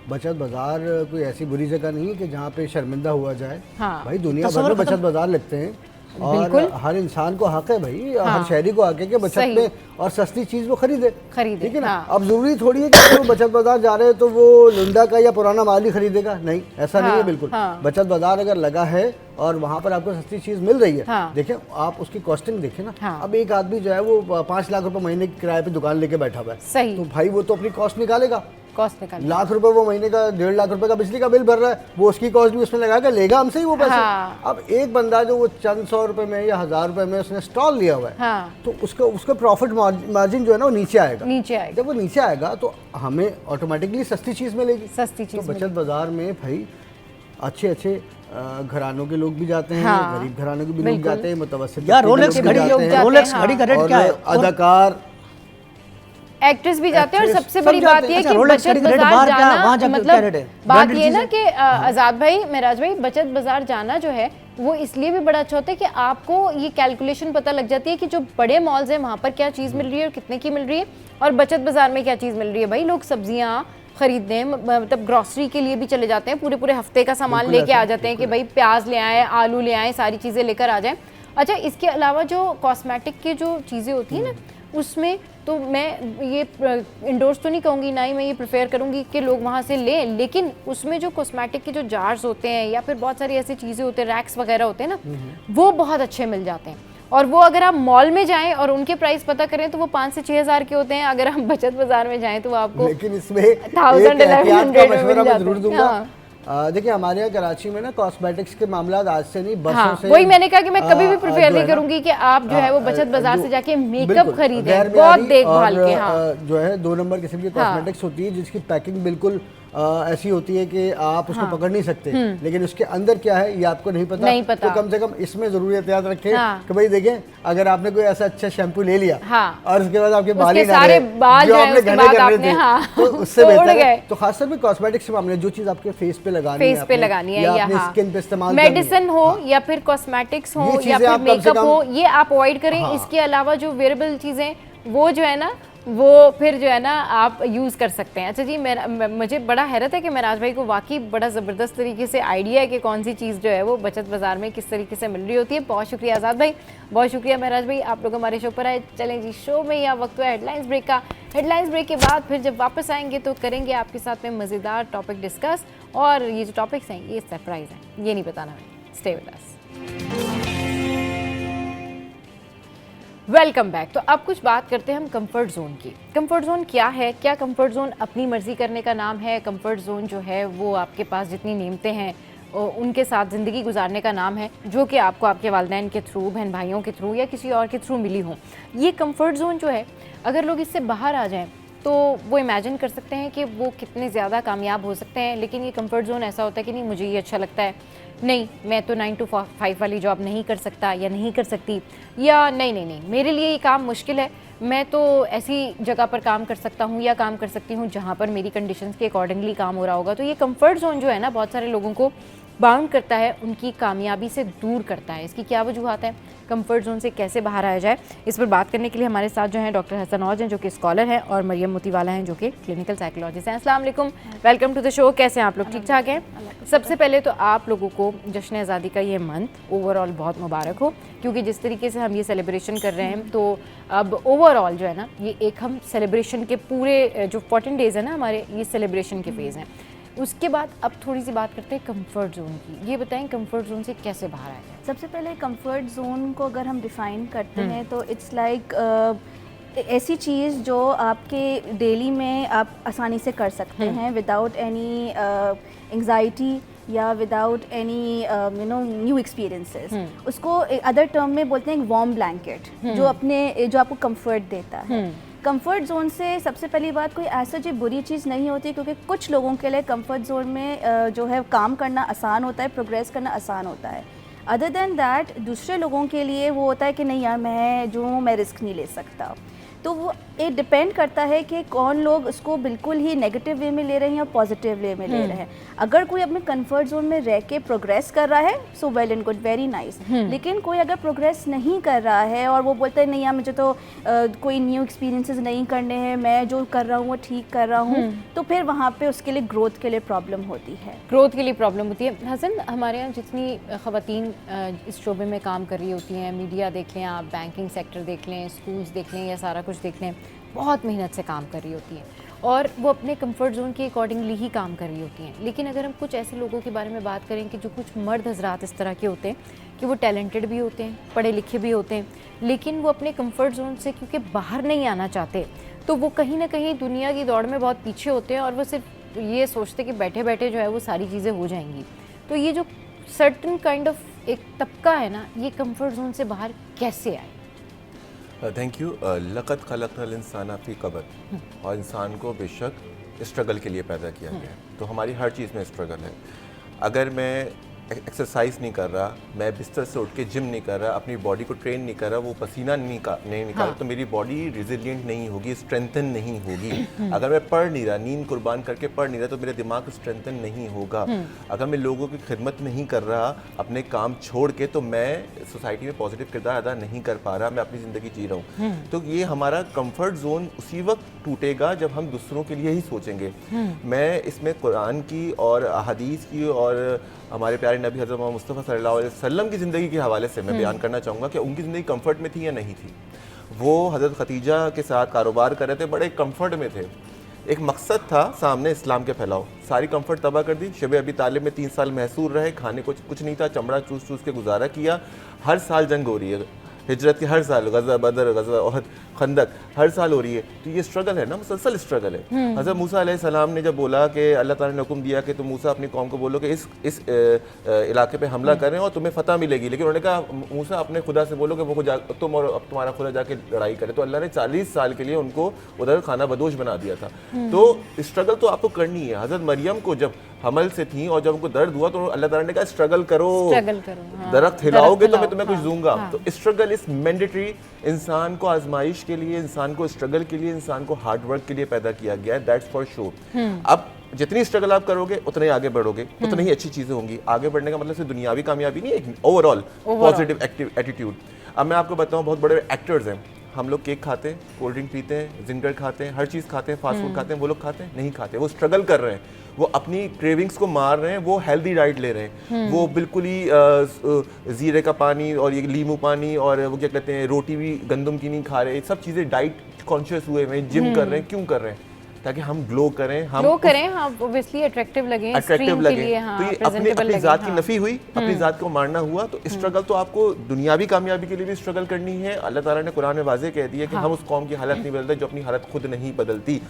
बचत बाजार कोई ऐसी बुरी जगह नहीं है कि जहाँ पे शर्मिंदा हुआ जाए। भाई दुनिया भर में बचत बाजार लगते हैं, और हर इंसान को हक है भाई, हर शहरी को हक है कि बचत में और सस्ती चीज वो खरीदे, ठीक है ना। अब जरूरी थोड़ी है कि अगर वो बचत बाजार जा रहे हैं तो वो लुंडा का या पुराना माल ही खरीदेगा, नहीं, ऐसा नहीं है बिल्कुल। बचत बाजार अगर लगा है और वहाँ पर आपको सस्ती चीज मिल रही है, देखें आप उसकी कॉस्टिंग देखें ना। अब एक आदमी जो है वो 5 लाख रुपए महीने के किराए पे दुकान लेके बैठा हुआ है, तो भाई वो तो अपनी कॉस्ट निकालेगा, लाख रुपए वो महीने का 1.5 लाख रुपए का बिजली का बिल भर रहा है, वो उसकी कॉस्ट भी उसमें लगा के लेगा हमसे ही वो पैसे। अब एक बंदा जो वो चंद 100 रुपए में या 1000 रुपए में उसने स्टॉल लिया हुआ है, तो उसका प्रॉफिट मार्जिन जो है ना वो नीचे आएगा। जब वो नीचे आएगा तो हमें ऑटोमेटिकली सस्ती चीज मिलेगी। तो बचत बाजार में भाई अच्छे घरानों के लोग भी जाते हैं, गरीब घरानों के भी लोग जाते हैं, मुतवस्सित रोलेक्स घड़ी का रेट क्या है, अदाकार एक्ट्रेस भी जाते हैं। और सबसे बड़ी बात ये कि बचत बाजार जाना, मतलब बात ये ना कि आजाद भाई, मेराज भाई, बचत बाजार जाना जो है वो इसलिए भी बड़ा अच्छा होता है कि आपको ये कैलकुलेशन पता लग जाती है कि जो बड़े मॉल्स हैं वहाँ पर क्या चीज़ मिल रही है और कितने की मिल रही है, और बचत बाजार में क्या चीज़ मिल रही है। भाई लोग सब्जियाँ खरीदने, मतलब ग्रॉसरी के लिए भी चले जाते हैं, पूरे हफ्ते का सामान लेके आ जाते हैं कि भाई प्याज ले आए, आलू ले आए, सारी चीज़ें लेकर आ जाएं। अच्छा, इसके अलावा जो कॉस्मेटिक की जो चीज़ें होती हैं ना, उसमें तो मैं ये इंडोर्स तो नहीं कहूँगी, ना ही मैं ये प्रेफर करूँगी कि लोग वहाँ से लें, लेकिन उसमें जो कॉस्मेटिक के जो जार्स होते हैं या फिर बहुत सारी ऐसी चीज़ें होते हैं, रैक्स वगैरह होते हैं ना, वो बहुत अच्छे मिल जाते हैं। और वो अगर आप मॉल में जाएं और उनके प्राइस पता करें तो वो 5 से 6 हज़ार के होते हैं। अगर हम बचत बाजार में जाएं तो वो आपको, लेकिन इसमें 1000-1100 में मिल जाते हैं। देखिए हमारे यहाँ कराची में ना कॉस्मेटिक्स के मामला आज से नहीं, बरसों से। वही मैंने कहा कि मैं कभी भी प्रेफर नहीं करूंगी कि आप जो है वो बचत बाजार से जाके मेकअप खरीदें, बहुत देखभाल के। जो है 2 नंबर किस्म की कॉस्मेटिक्स होती है जिसकी पैकिंग बिल्कुल ऐसी होती है कि आप उसको पकड़ नहीं सकते, लेकिन उसके अंदर क्या है ये आपको नहीं पता। तो कम से कम इसमें जरूर एहतियात रखें कि भाई देखें, अगर आपने कोई ऐसा अच्छा शैम्पू ले लिया और उसके बाद आपके बाल ही ना रहे, जो आपने घने कर रहे थे, तो उससे बेहतर है। तो खासतौर पे कॉस्मेटिक्स के मामले, जो चीज आपके फेस पे लगानी है या अपने स्किन पे इस्तेमाल, मेडिसिन हो या फिर कॉस्मेटिक्स हो या फिर मेकअप हो, ये आप अवॉइड करें। इसके अलावा जो वेरेबल चीजें वो जो है ना, वो फिर जो है ना आप यूज़ कर सकते हैं। अच्छा जी, मुझे बड़ा हैरत है कि मेराज भाई को वाकई बड़ा ज़बरदस्त तरीके से आइडिया है कि कौन सी चीज़ जो है वो बचत बाज़ार में किस तरीके से मिल रही होती है। बहुत शुक्रिया आज़ाद भाई, बहुत शुक्रिया मेराज भाई, आप लोग हमारे शो पर आए। चलें जी, शो में या वक्त हुआ हेडलाइंस ब्रेक का। हेडलाइंस ब्रेक के बाद फिर जब वापस आएंगे तो करेंगे आपके साथ में मज़ेदार टॉपिक डिस्कस, और ये जो टॉपिक्स हैं ये सरप्राइज़ हैं, ये नहीं बताना है। Stay with us. Welcome back. तो अब कुछ बात करते हैं हम कंफर्ट जोन की। कंफर्ट जोन क्या है? क्या कंफर्ट जोन अपनी मर्जी करने का नाम है? कंफर्ट जोन जो है वो आपके पास जितनी नेमतें हैं उनके साथ ज़िंदगी गुजारने का नाम है, जो कि आपको आपके वालिदैन के थ्रू, बहन भाइयों के थ्रू या किसी और के थ्रू मिली हो। ये कंफर्ट जोन जो है, अगर लोग इससे बाहर आ जाएं तो वो इमेजिन कर सकते हैं कि वो कितने ज़्यादा कामयाब हो सकते हैं। लेकिन ये कंफर्ट जोन ऐसा होता है कि नहीं, मुझे ये अच्छा लगता है, नहीं मैं तो 9 to 5 वाली जॉब नहीं कर सकता या नहीं कर सकती, या नहीं मेरे लिए ये काम मुश्किल है, मैं तो ऐसी जगह पर काम कर सकता हूँ या काम कर सकती हूँ जहाँ पर मेरी कंडीशंस के अकॉर्डिंगली काम हो रहा होगा। तो ये कंफर्ट जोन जो है ना, बहुत सारे लोगों को बाउंड करता है, उनकी कामयाबी से दूर करता है। इसकी क्या वजूहत है, कंफर्ट जोन से कैसे बाहर आया जाए, इस पर बात करने के लिए हमारे साथ जो हैं डॉक्टर हसन औज हैं जो कि स्कॉलर हैं, और मरियम मोतीवाला हैं जो कि क्लिनिकल साइकोलॉजिस्ट हैं। अस्सलाम वालेकुम, वेलकम टू द शो। कैसे हैं आप लोग? ठीक ठाक हैं? सबसे पहले तो आप लोगों को जश्न आज़ादी का ये मंथ ओवरऑल बहुत मुबारक हो, क्योंकि जिस तरीके से हम ये सेलिब्रेशन कर रहे हैं तो अब ओवरऑल जो है ना, ये एक हम सेलिब्रेशन के पूरे जो 14 डेज़ है ना हमारे, ये सेलिब्रेशन के फेज़ हैं। उसके बाद अब थोड़ी सी बात करते हैं कंफर्ट जोन की। ये बताएं कंफर्ट जोन से कैसे बाहर आया जाए? सबसे पहले कंफर्ट जोन को अगर हम डिफ़ाइन करते हैं तो इट्स लाइक ऐसी चीज़ जो आपके डेली में आप आसानी से कर सकते हैं विदाउट एनी एंग्जाइटी या विदाउट एनी न्यू एक्सपीरियंसेस। उसको अदर टर्म में बोलते हैं एक वार्म ब्लैंकेट, जो आपको कंफर्ट देता है। कंफर्ट जोन से सबसे पहली बात, कोई ऐसा जो बुरी चीज़ नहीं होती, क्योंकि कुछ लोगों के लिए कंफर्ट जोन में जो है काम करना आसान होता है, प्रोग्रेस करना आसान होता है। अदर देन दैट दूसरे लोगों के लिए वो होता है कि नहीं यार मैं रिस्क नहीं ले सकता। तो वो ये डिपेंड करता है कि कौन लोग उसको बिल्कुल ही नेगेटिव वे में ले रहे हैं या पॉजिटिव वे में ले रहे हैं। अगर कोई अपने कंफर्ट जोन में रह के प्रोग्रेस कर रहा है, so well and good, very nice. लेकिन कोई अगर प्रोग्रेस नहीं कर रहा है और वो बोलता है नहीं यार मुझे तो कोई न्यू एक्सपीरियंसेस नहीं करने हैं, मैं जो कर रहा हूँ वो ठीक कर रहा हूँ, तो फिर वहाँ पे उसके लिए ग्रोथ के लिए प्रॉब्लम होती है। ग्रोथ के लिए प्रॉब्लम होती है। हसन, हमारे यहाँ जितनी ख़वातीन इस शोबे में काम कर रही होती हैं, मीडिया देख लें आप, बैंकिंग सेक्टर देख लें, स्कूल्स देख लें या सारा कुछ देख लें, बहुत मेहनत से काम कर रही होती हैं और वो अपने कंफर्ट जोन के अकॉर्डिंगली ही काम कर रही होती हैं। लेकिन अगर हम कुछ ऐसे लोगों के बारे में बात करें कि जो कुछ मर्द हजरात इस तरह के होते हैं कि वो टैलेंटेड भी होते हैं, पढ़े लिखे भी होते हैं, लेकिन वो अपने कंफर्ट जोन से क्योंकि बाहर नहीं आना चाहते, तो वो कहीं ना कहीं दुनिया की दौड़ में बहुत पीछे होते हैं और वो सिर्फ ये सोचते कि बैठे बैठे जो है वो सारी चीज़ें हो जाएंगी। तो ये जो सर्टन काइंड ऑफ एक तबका है ना, ये कंफर्ट जोन से बाहर कैसे आए? Thank you. लक़द खलक़नल इंसान फ़ी कबद, और इंसान को बेशक स्ट्रगल के लिए पैदा किया गया है। तो हमारी हर चीज़ में स्ट्रगल है। अगर मैं एक्सरसाइज नहीं कर रहा, मैं बिस्तर से उठ के जिम नहीं कर रहा, अपनी बॉडी को ट्रेन नहीं कर रहा, वो पसीना नहीं निकाल, तो मेरी बॉडी रिजिलियंट नहीं होगी, स्ट्रेंथन नहीं होगी। अगर मैं पढ़ नहीं रहा, नींद कुर्बान करके पढ़ नहीं रहा, तो मेरा दिमाग स्ट्रेंथन नहीं होगा। अगर मैं लोगों की खिदमत नहीं कर रहा अपने काम छोड़ के, तो मैं सोसाइटी में पॉजिटिव किरदार अदा नहीं कर पा रहा, मैं अपनी ज़िंदगी जी रहा हूँ। तो ये हमारा कम्फर्ट जोन उसी वक्त टूटेगा जब हम दूसरों के लिए ही सोचेंगे। मैं इसमें कुरान की और हदीस की और हमारे प्यारे नबी हज़रत मोहम्मद मुस्तफ़ा सल्लल्लाहु अलैहि वसल्लम की ज़िंदगी के हवाले से मैं बयान करना चाहूँगा कि उनकी ज़िंदगी कंफर्ट में थी या नहीं थी। वो हज़रत खदीजा के साथ कारोबार कर रहे थे, बड़े कंफर्ट में थे। एक मकसद था सामने, इस्लाम के फैलाओ। सारी कंफर्ट तबाह कर दी। शब अबी तालिब में 3 साल महसूर रहे, खाने को कुछ नहीं था, चमड़ा चूस चूस के गुजारा किया। हर साल जंग हो रही है, हिजरत के हर साल, गज़वा बदर, गज़वा उहद, खंदक हर साल हो रही है। तो ये स्ट्रगल है ना, मुसलसल स्ट्रगल है। हज़रत मूसा अलैहिस्सलाम ने जब बोला कि अल्लाह ताला ने हुक्म दिया कि तुम मूसा अपनी कौम को बोलो कि इस इलाके पे हमला करें और तुम्हें फतह मिलेगी, लेकिन उन्होंने कहा मूसा अपने खुदा से बोलो कि वो तुम और तुम्हारा खुदा जाके लड़ाई करे। तो अल्लाह ने 40 साल के लिए उनको उधर खाना बदोश बना दिया था। तो स्ट्रगल तो आपको करनी है। हज़रत मरियम को जब हमल से थी और जब उनको दर्द हुआ तो अल्लाह ताला ने कहा स्ट्रगल करो, हाँ। दरख्त हिलाओगे तो मैं तुम्हें कुछ दूंगा। तो स्ट्रगल इज मैंडेटरी। इंसान को आजमाइश के लिए, इंसान को स्ट्रगल के लिए, इंसान को हार्ड वर्क के लिए पैदा किया गया है, दैट्स फॉर श्योर। अब जितनी स्ट्रगल आप करोगे उतने ही आगे बढ़ोगे, उतनी ही अच्छी चीजें होंगी। आगे बढ़ने का मतलब सिर्फ दुनियावी कामयाबी नहीं, एक ओवरऑल पॉजिटिव एटीट्यूड। अब मैं आपको बताऊं, बहुत बड़े एक्टर्स हैं, हम लोग केक खाते हैं, कोल्ड ड्रिंक पीते हैं, जिंगर खाते हैं, हर चीज़ खाते हैं, फास्ट फूड खाते हैं। वो लोग खाते हैं? नहीं खाते। वो स्ट्रगल कर रहे हैं, वो अपनी क्रेविंग्स को मार रहे हैं, वो हेल्दी डाइट ले रहे हैं। वो बिल्कुल ही जीरे का पानी और ये लीमू पानी और वो क्या कहते हैं रोटी भी गंदम की नहीं खा रहे। सब चीज़ें डाइट कॉन्शियस हुए हैं, जिम कर रहे हैं। क्यों कर रहे हैं? ताकि हम ग्लो करें, हम ऑब्वियसली अट्रैक्टिव लगे। तो ये अपनी जात की नफी हुई, अपनी जात को मारना हुआ। तो स्ट्रगल तो आपको दुनियावी कामयाबी के लिए भी स्ट्रगल करनी है। अल्लाह ताला ने कुरान में वाज़ेह कह दिया कि हम उस कौम की हालत नहीं बदलते जो अपनी हालत खुद नहीं बदलती।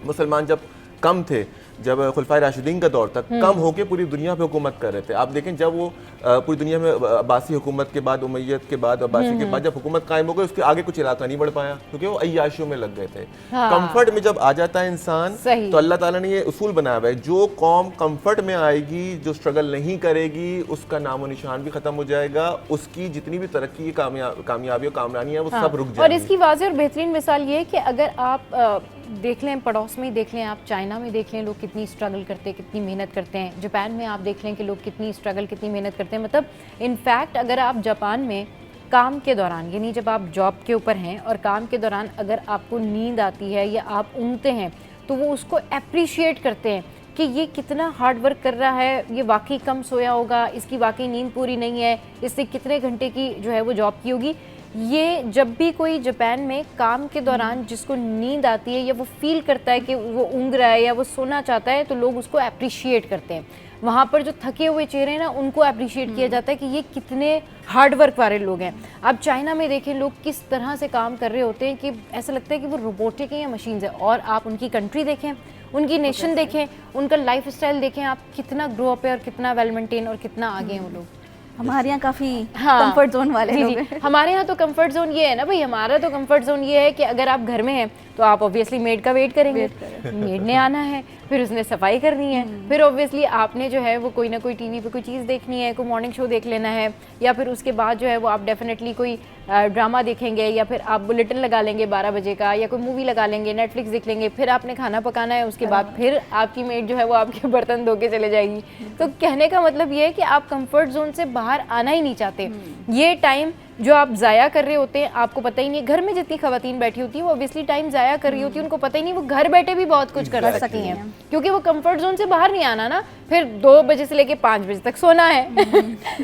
मुसलमान जब कम थे, जब खुलफाए राशिदीन का दौर तक कम होके पूरी दुनिया पे हुकूमत कर रहे थे। आप देखें जब वो पूरी दुनिया में अब्बासी हुकूमत के बाद, उमैयद के बाद, अब्बासी के बाद जब हुकूमत कायम हो गई, उसके आगे कुछ इलाका नहीं बढ़ पाया क्योंकि वो अय्याशियों में लग गए थे। कंफर्ट में जब आ जाता है इंसान, तो अल्लाह ताला ने ये उसूल बनाया हुआ है, जो कौम कंफर्ट में आएगी, जो स्ट्रगल नहीं करेगी, उसका नामो निशान भी खत्म हो जाएगा। उसकी जितनी भी तरक्की, कामयाबी और कामरानी है, वो सब रुक जाएगी। और इसकी वाज़ेह और बेहतरीन मिसाल ये है कि अगर आप देख लें, पड़ोस में ही देख लें, आप चाइना में देख लें लोग कितनी स्ट्रगल करते हैं, कितनी मेहनत करते हैं। जापान में आप देख लें कि लोग कितनी स्ट्रगल, कितनी मेहनत करते हैं। मतलब इनफैक्ट अगर आप जापान में काम के दौरान, यानी जब आप जॉब के ऊपर हैं और काम के दौरान अगर आपको नींद आती है या आप ऊँगते हैं, तो वो उसको अप्रिशिएट करते हैं कि ये कितना हार्ड वर्क कर रहा है, ये वाकई कम सोया होगा, इसकी वाकई नींद पूरी नहीं है, इससे कितने घंटे की जो है वो जॉब की होगी। ये जब भी कोई जापान में काम के दौरान जिसको नींद आती है या वो फील करता है कि वो ऊँग रहा है या वो सोना चाहता है, तो लोग उसको अप्रिशिएट करते हैं। वहाँ पर जो थके हुए चेहरे हैं ना, उनको अप्रिशिएट किया जाता है कि ये कितने हार्ड वर्क वाले लोग हैं। अब चाइना में देखें लोग किस तरह से काम कर रहे होते हैं कि ऐसा लगता है कि वो रोबोटिक हैं या मशीन्स हैं। और आप उनकी कंट्री देखें, उनकी नेशन देखें, उनका लाइफ स्टाइल देखें, आप कितना ग्रो अप है और कितना वेल मेंटेन और कितना आगे हैं वो लोग। हमारे यहाँ काफ़ी हाँ, कंफर्ट जोन वाले जी, लोग जी। हैं। हमारे यहाँ तो कंफर्ट जोन ये है ना भाई, हमारा तो कंफर्ट जोन ये है कि अगर आप घर में हैं तो आप ऑब्वियसली मेड का वेट करेंगे, मेड ने आना है, फिर उसने सफाई करनी है, फिर ऑब्वियसली आपने जो है वो कोई ना कोई टीवी पे कोई चीज़ देखनी है, कोई मॉर्निंग शो देख लेना है, या फिर उसके बाद जो है वो आप डेफिनेटली कोई ड्रामा देखेंगे, या फिर आप बुलेटिन लगा लेंगे 12 बजे का, या कोई मूवी लगा लेंगे, नेटफ्लिक्स देख लेंगे, फिर आपने खाना पकाना है, उसके बाद फिर आपकी मेड जो है वो आपके बर्तन धो के चले जाएगी। तो कहने का मतलब ये है कि आप कंफर्ट जोन से बाहर आना ही नहीं चाहते। ये टाइम जो आप ज़ाया कर रहे होते हैं, आपको पता ही नहीं, घर में जितनी खवातीन बैठी होती हैं वो ऑब्वियसली टाइम ज़ाया कर रही होती है, उनको पता ही नहीं वो घर बैठे भी बहुत कुछ कर सकती हैं, क्योंकि वो कंफर्ट जोन से बाहर नहीं आना ना, फिर 2 बजे से लेके 5 बजे तक सोना है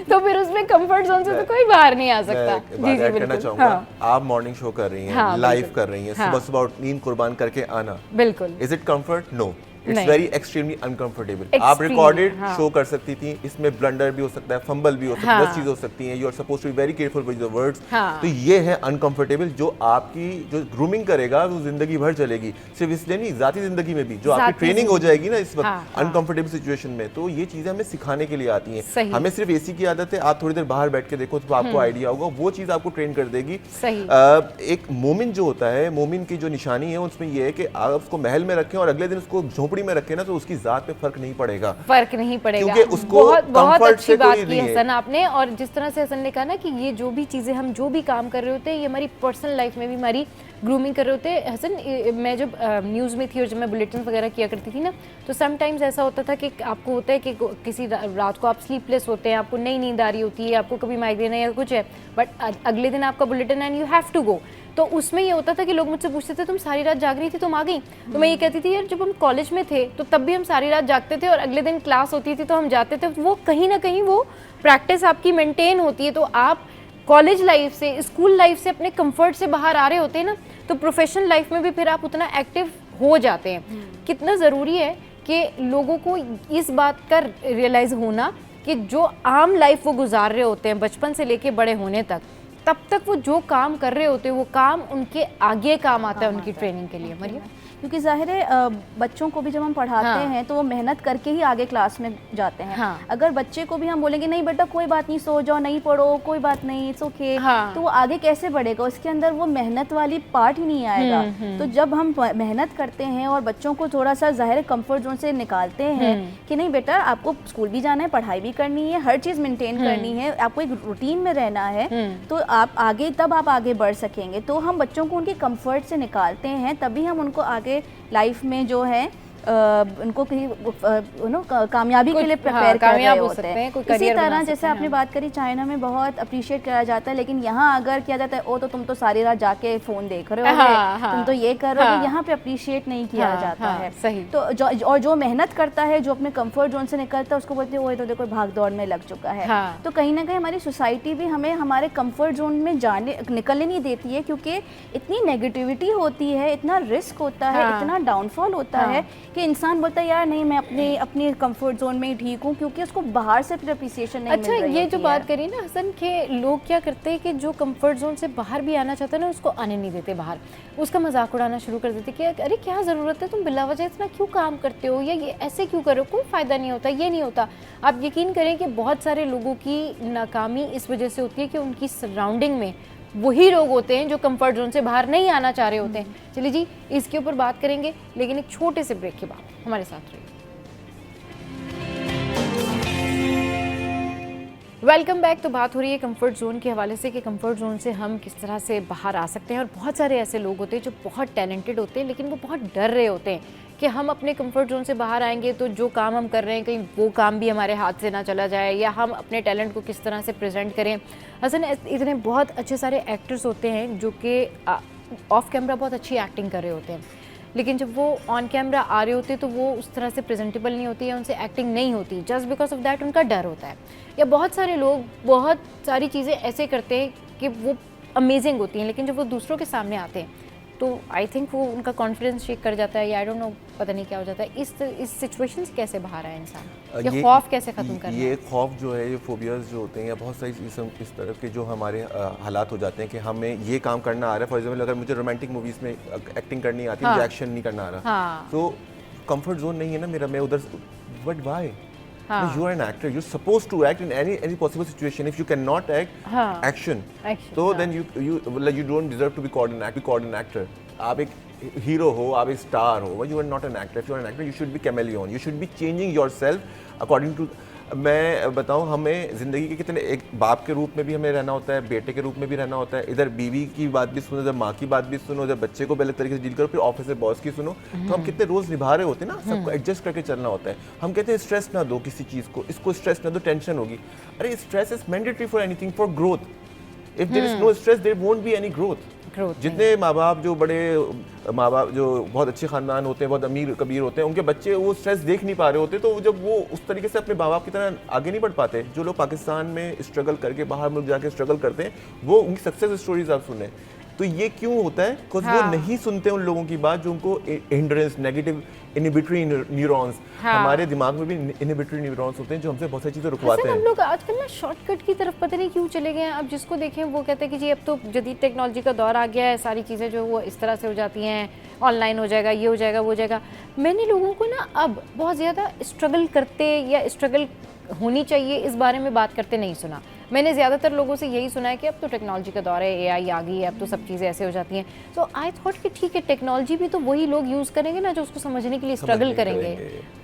तो फिर उसमें कंफर्ट जोन से तो कोई बाहर नहीं आ सकता। जी जी, कहना चाहूँगा, आप मॉर्निंग शो कर रही हैं, हाँ, लाइव कर रही हैं, सुबह सुबह नींद कुर्बान करके आना, बिल्कुल। Is it comfort? No, it's नहीं। Very extremely uncomfortable. आप रिकॉर्डेड शो कर सकती थी, इसमें ब्लंडर भी हो सकता है, फंबल भी हो सकता है, 10 चीजें हो सकती हैं, you are suppose to be very careful with the words. तो ये है अनकंफर्टेबल, जो आपकी जो ग्रूमिंग करेगा वो जिंदगी भर चलेगी, सिर्फ इसलिए नहीं, जाती जिंदगी में भी जो आपकी ट्रेनिंग हो जाएगी ना इस वक्त अनकंफर्टेबल सिचुएशन में, तो ये चीजें हमें सिखाने के लिए आती हैं। हमें सिर्फ एसी की आदत है, आप थोड़ी देर बाहर बैठ के देखो तो आपको आइडिया होगा, वो चीज आपको ट्रेन कर देगी। एक मोमिन जो होता है, मोमिन की जो निशानी है उसमें ये है कि आप उसको महल में रखें और अगले दिन उसको झोपड़ी में रखें ना, तो उसकी जात पे फर्क नहीं पड़ेगा, क्योंकि उसको बहुत कंफर्ट अच्छी से बात कोई की नहीं है। हसन आपने। और जिस तरह से हसन ने कहा ना कि ये जो भी चीज़ें हम जो भी काम कर रहे होते हैं, ये हमारी पर्सनल लाइफ में भी हमारी ग्रूमिंग कर रहे होते हैं। हसन, मैं जब न्यूज़ में थी और जब मैं बुलेटिन वगैरह किया करती थी ना, तो समटाइम्स ऐसा होता था कि आपको होता है कि किसी रात को आप स्लीपलेस होते हैं, आपको नई नींद आ रही होती है, आपको कभी माइग्रेन है या कुछ है, बट अगले दिन आपका bulletin and you have to go. तो उसमें ये होता था कि लोग मुझसे पूछते थे तुम सारी रात जाग रही थी, तुम आ गई? तो मैं ये कहती थी यार, जब हम कॉलेज में थे तो तब भी हम सारी रात जागते थे और अगले दिन क्लास होती थी तो हम जाते थे। वो कहीं ना कहीं वो प्रैक्टिस आपकी मेंटेन होती है। तो आप कॉलेज लाइफ से, स्कूल लाइफ से अपने कंफर्ट से बाहर आ रहे होते हैं ना, तो प्रोफेशनल लाइफ में भी फिर आप उतना एक्टिव हो जाते हैं। कितना ज़रूरी है कि लोगों को इस बात का रियलाइज़ होना कि जो आम लाइफ वो गुजार रहे होते हैं बचपन से लेके बड़े होने तक, तब तक वो जो काम कर रहे होते हैं वो काम उनके आगे काम आता है उनकी ट्रेनिंग के लिए। मरियम, क्योंकि जाहिर है बच्चों को भी जब हम पढ़ाते हैं तो वो मेहनत करके ही आगे क्लास में जाते हैं। अगर बच्चे को भी हम बोलेंगे नहीं बेटा कोई बात नहीं, सो जाओ, नहीं पढ़ो, कोई बात नहीं, इट्स ओके, तो वो आगे कैसे बढ़ेगा? उसके अंदर वो मेहनत वाली पार्ट ही नहीं आएगा। तो जब हम मेहनत करते हैं और बच्चों को थोड़ा सा जाहिर कंफर्ट जोन से निकालते हैं कि नहीं बेटा आपको स्कूल भी जाना है, पढ़ाई भी करनी है, हर चीज़ मेंटेन करनी है, आपको एक रूटीन में रहना है, तो आप आगे तब आप आगे बढ़ सकेंगे। तो हम बच्चों को उनके कंफर्ट से निकालते हैं, तभी हम उनको आगे लाइफ में जो है उनको कहीं कामयाबी के लिए प्रिपेयर कर रहे होते हैं। इसी तरह जैसे आपने बात करी, चाइना में बहुत अप्रिशिएट किया जाता है, लेकिन यहाँ अगर किया जाता है ओ तो तुम तो सारी रात जाके फ़ोन देख रहे हो, तुम तो ये कर रहे हो, यहाँ पे अप्रिशिएट नहीं किया जाता है। तो और जो मेहनत करता है, जो अपने कंफर्ट जोन से निकलता है, उसको बोलते हैं वो तो देखो भाग दौड़ में लग चुका है। तो कहीं ना कहीं हमारी सोसाइटी भी हमें हमारे कंफर्ट जोन में निकलने नहीं देती है, क्योंकि इतनी नेगेटिविटी होती है, इतना रिस्क होता है, इतना डाउनफॉल होता है कि इंसान बोलता है यार नहीं मैं अपने कंफर्ट जोन में ही ठीक हूँ, क्योंकि उसको बाहर से फिर अप्रिसिएशन नहीं मिल रही होती है। ये जो बात करी ना हसन के, लोग क्या करते हैं कि जो कंफर्ट जोन से बाहर भी आना चाहता है ना, उसको आने नहीं देते बाहर, उसका मजाक उड़ाना शुरू कर देते कि अरे क्या ज़रूरत है, तुम बिला वजह इतना क्यों काम करते हो, या ये ऐसे क्यों करो, कोई फ़ायदा नहीं होता, ये नहीं होता। आप यकीन करें कि बहुत सारे लोगों की नाकामी इस वजह से होती है कि उनकी सराउंडिंग में वही लोग होते हैं जो कंफर्ट जोन से बाहर नहीं आना चाह रहे होते हैं। चलिए जी, इसके ऊपर बात करेंगे, लेकिन एक छोटे से ब्रेक के बाद हमारे साथ रहिए। Welcome back. तो बात हो रही है कंफर्ट जोन के हवाले से कि कंफर्ट जोन से हम किस तरह से बाहर आ सकते हैं। और बहुत सारे ऐसे लोग होते हैं जो बहुत टैलेंटेड होते हैं, लेकिन वो बहुत डर रहे होते हैं कि हम अपने कंफर्ट जोन से बाहर आएंगे तो जो काम हम कर रहे हैं कहीं वो काम भी हमारे हाथ से ना चला जाए, या हम अपने टैलेंट को किस तरह से प्रेजेंट करें। हसन, इतने बहुत अच्छे सारे एक्टर्स होते हैं जो कि ऑफ कैमरा बहुत अच्छी एक्टिंग कर रहे होते हैं, लेकिन जब वो ऑन कैमरा आ रहे होते तो वो उस तरह से प्रेजेंटेबल नहीं होती है, उनसे एक्टिंग नहीं होती, जस्ट बिकॉज ऑफ दैट उनका डर होता है। या बहुत सारे लोग बहुत सारी चीज़ें ऐसे करते हैं कि वो अमेजिंग होती हैं, लेकिन जब वो दूसरों के सामने आते हैं तो आई थिंक वो उनका कॉन्फिडेंस शेक कर जाता है, या आई डोंट नो, पता नहीं क्या हो जाता है। इस सिचुएशन से कैसे बाहर आए इंसान, ये खौफ कैसे ख़त्म करना है? ये खौफ जो है, ये फोबियाज जो होते हैं, या बहुत सारी इस तरह के जो हमारे हालात हो जाते हैं कि हमें ये काम करना आ रहा है। फॉर एग्जाम्पल अगर मुझे रोमांटिक मूवीज़ में एक्टिंग करनी आती है, मुझे एक्शन नहीं करना आ रहा, तो कंफर्ट जोन नहीं है ना मेरा, मैं उधर but why you are an actor, you are supposed to act in any possible situation. If you can not act action, तो then you don't deserve to be called an actor. आप एक hero हो, आप एक star हो, you are not an actor. If you are an actor, you should be chameleon, you should be changing yourself according to. मैं बताऊं, हमें ज़िंदगी के कितने, एक बाप के रूप में भी हमें रहना होता है, बेटे के रूप में भी रहना होता है. इधर बीवी की बात भी सुनो, इधर माँ की बात भी सुनो, इधर बच्चे को भी अलग तरीके से डील करो, फिर ऑफिस से बॉस की सुनो. तो हम कितने रोज़ निभा रहे होते हैं ना, सबको एडजस्ट करके चलना होता है. हम कहते हैं स्ट्रेस ना दो किसी चीज़ को, इसको स्ट्रेस ना दो, टेंशन होगी. अरे stress is mandatory for anything, for growth. If there is no stress, there won't be any growth. जितने माँ बाप जो बड़े माँ बाप जो बहुत अच्छे ख़ानदान होते हैं, बहुत अमीर कबीर होते हैं, उनके बच्चे वो स्ट्रेस देख नहीं पा रहे होते, तो जब वो उस तरीके से अपने माँ बाप की तरह आगे नहीं बढ़ पाते. जो लोग पाकिस्तान में स्ट्रगल करके बाहर मुल्क जाके स्ट्रगल करते हैं, वो उनकी सक्सेस स्टोरीज आप सुने. तो ये क्यों होता है? बिकॉज वो नहीं सुनते उन लोगों की बात जो उनको हिंड्रेंस, नेगेटिव इनहिबिटरी न्यूरॉन्स, हमारे दिमाग में भी इनहिबिटरी न्यूरॉन्स होते हैं जो हमसे बहुत सारी चीज़ें रुकवाते हैं. हम लोग आजकल ना शॉर्टकट की तरफ पता नहीं क्यों चले गए हैं. अब जिसको देखें वो कहते हैं कि जी अब तो जदीद टेक्नोलॉजी का दौर आ गया है, सारी चीज़ें जो वो इस तरह से हो जाती हैं, ऑनलाइन हो जाएगा, ये हो जाएगा, वो हो जाएगा. मैंने लोगों को ना अब बहुत ज़्यादा स्ट्रगल करते या स्ट्रगल होनी चाहिए इस बारे में बात करते नहीं सुना. मैंने ज़्यादातर लोगों से यही सुना है कि अब तो टेक्नोलॉजी का दौर है, एआई आ गई है, अब तो सब चीज़ें ऐसे हो जाती हैं. सो आई थॉट कि ठीक है, टेक्नोलॉजी भी तो वही लोग यूज़ करेंगे ना जो उसको समझने के लिए स्ट्रगल करेंगे.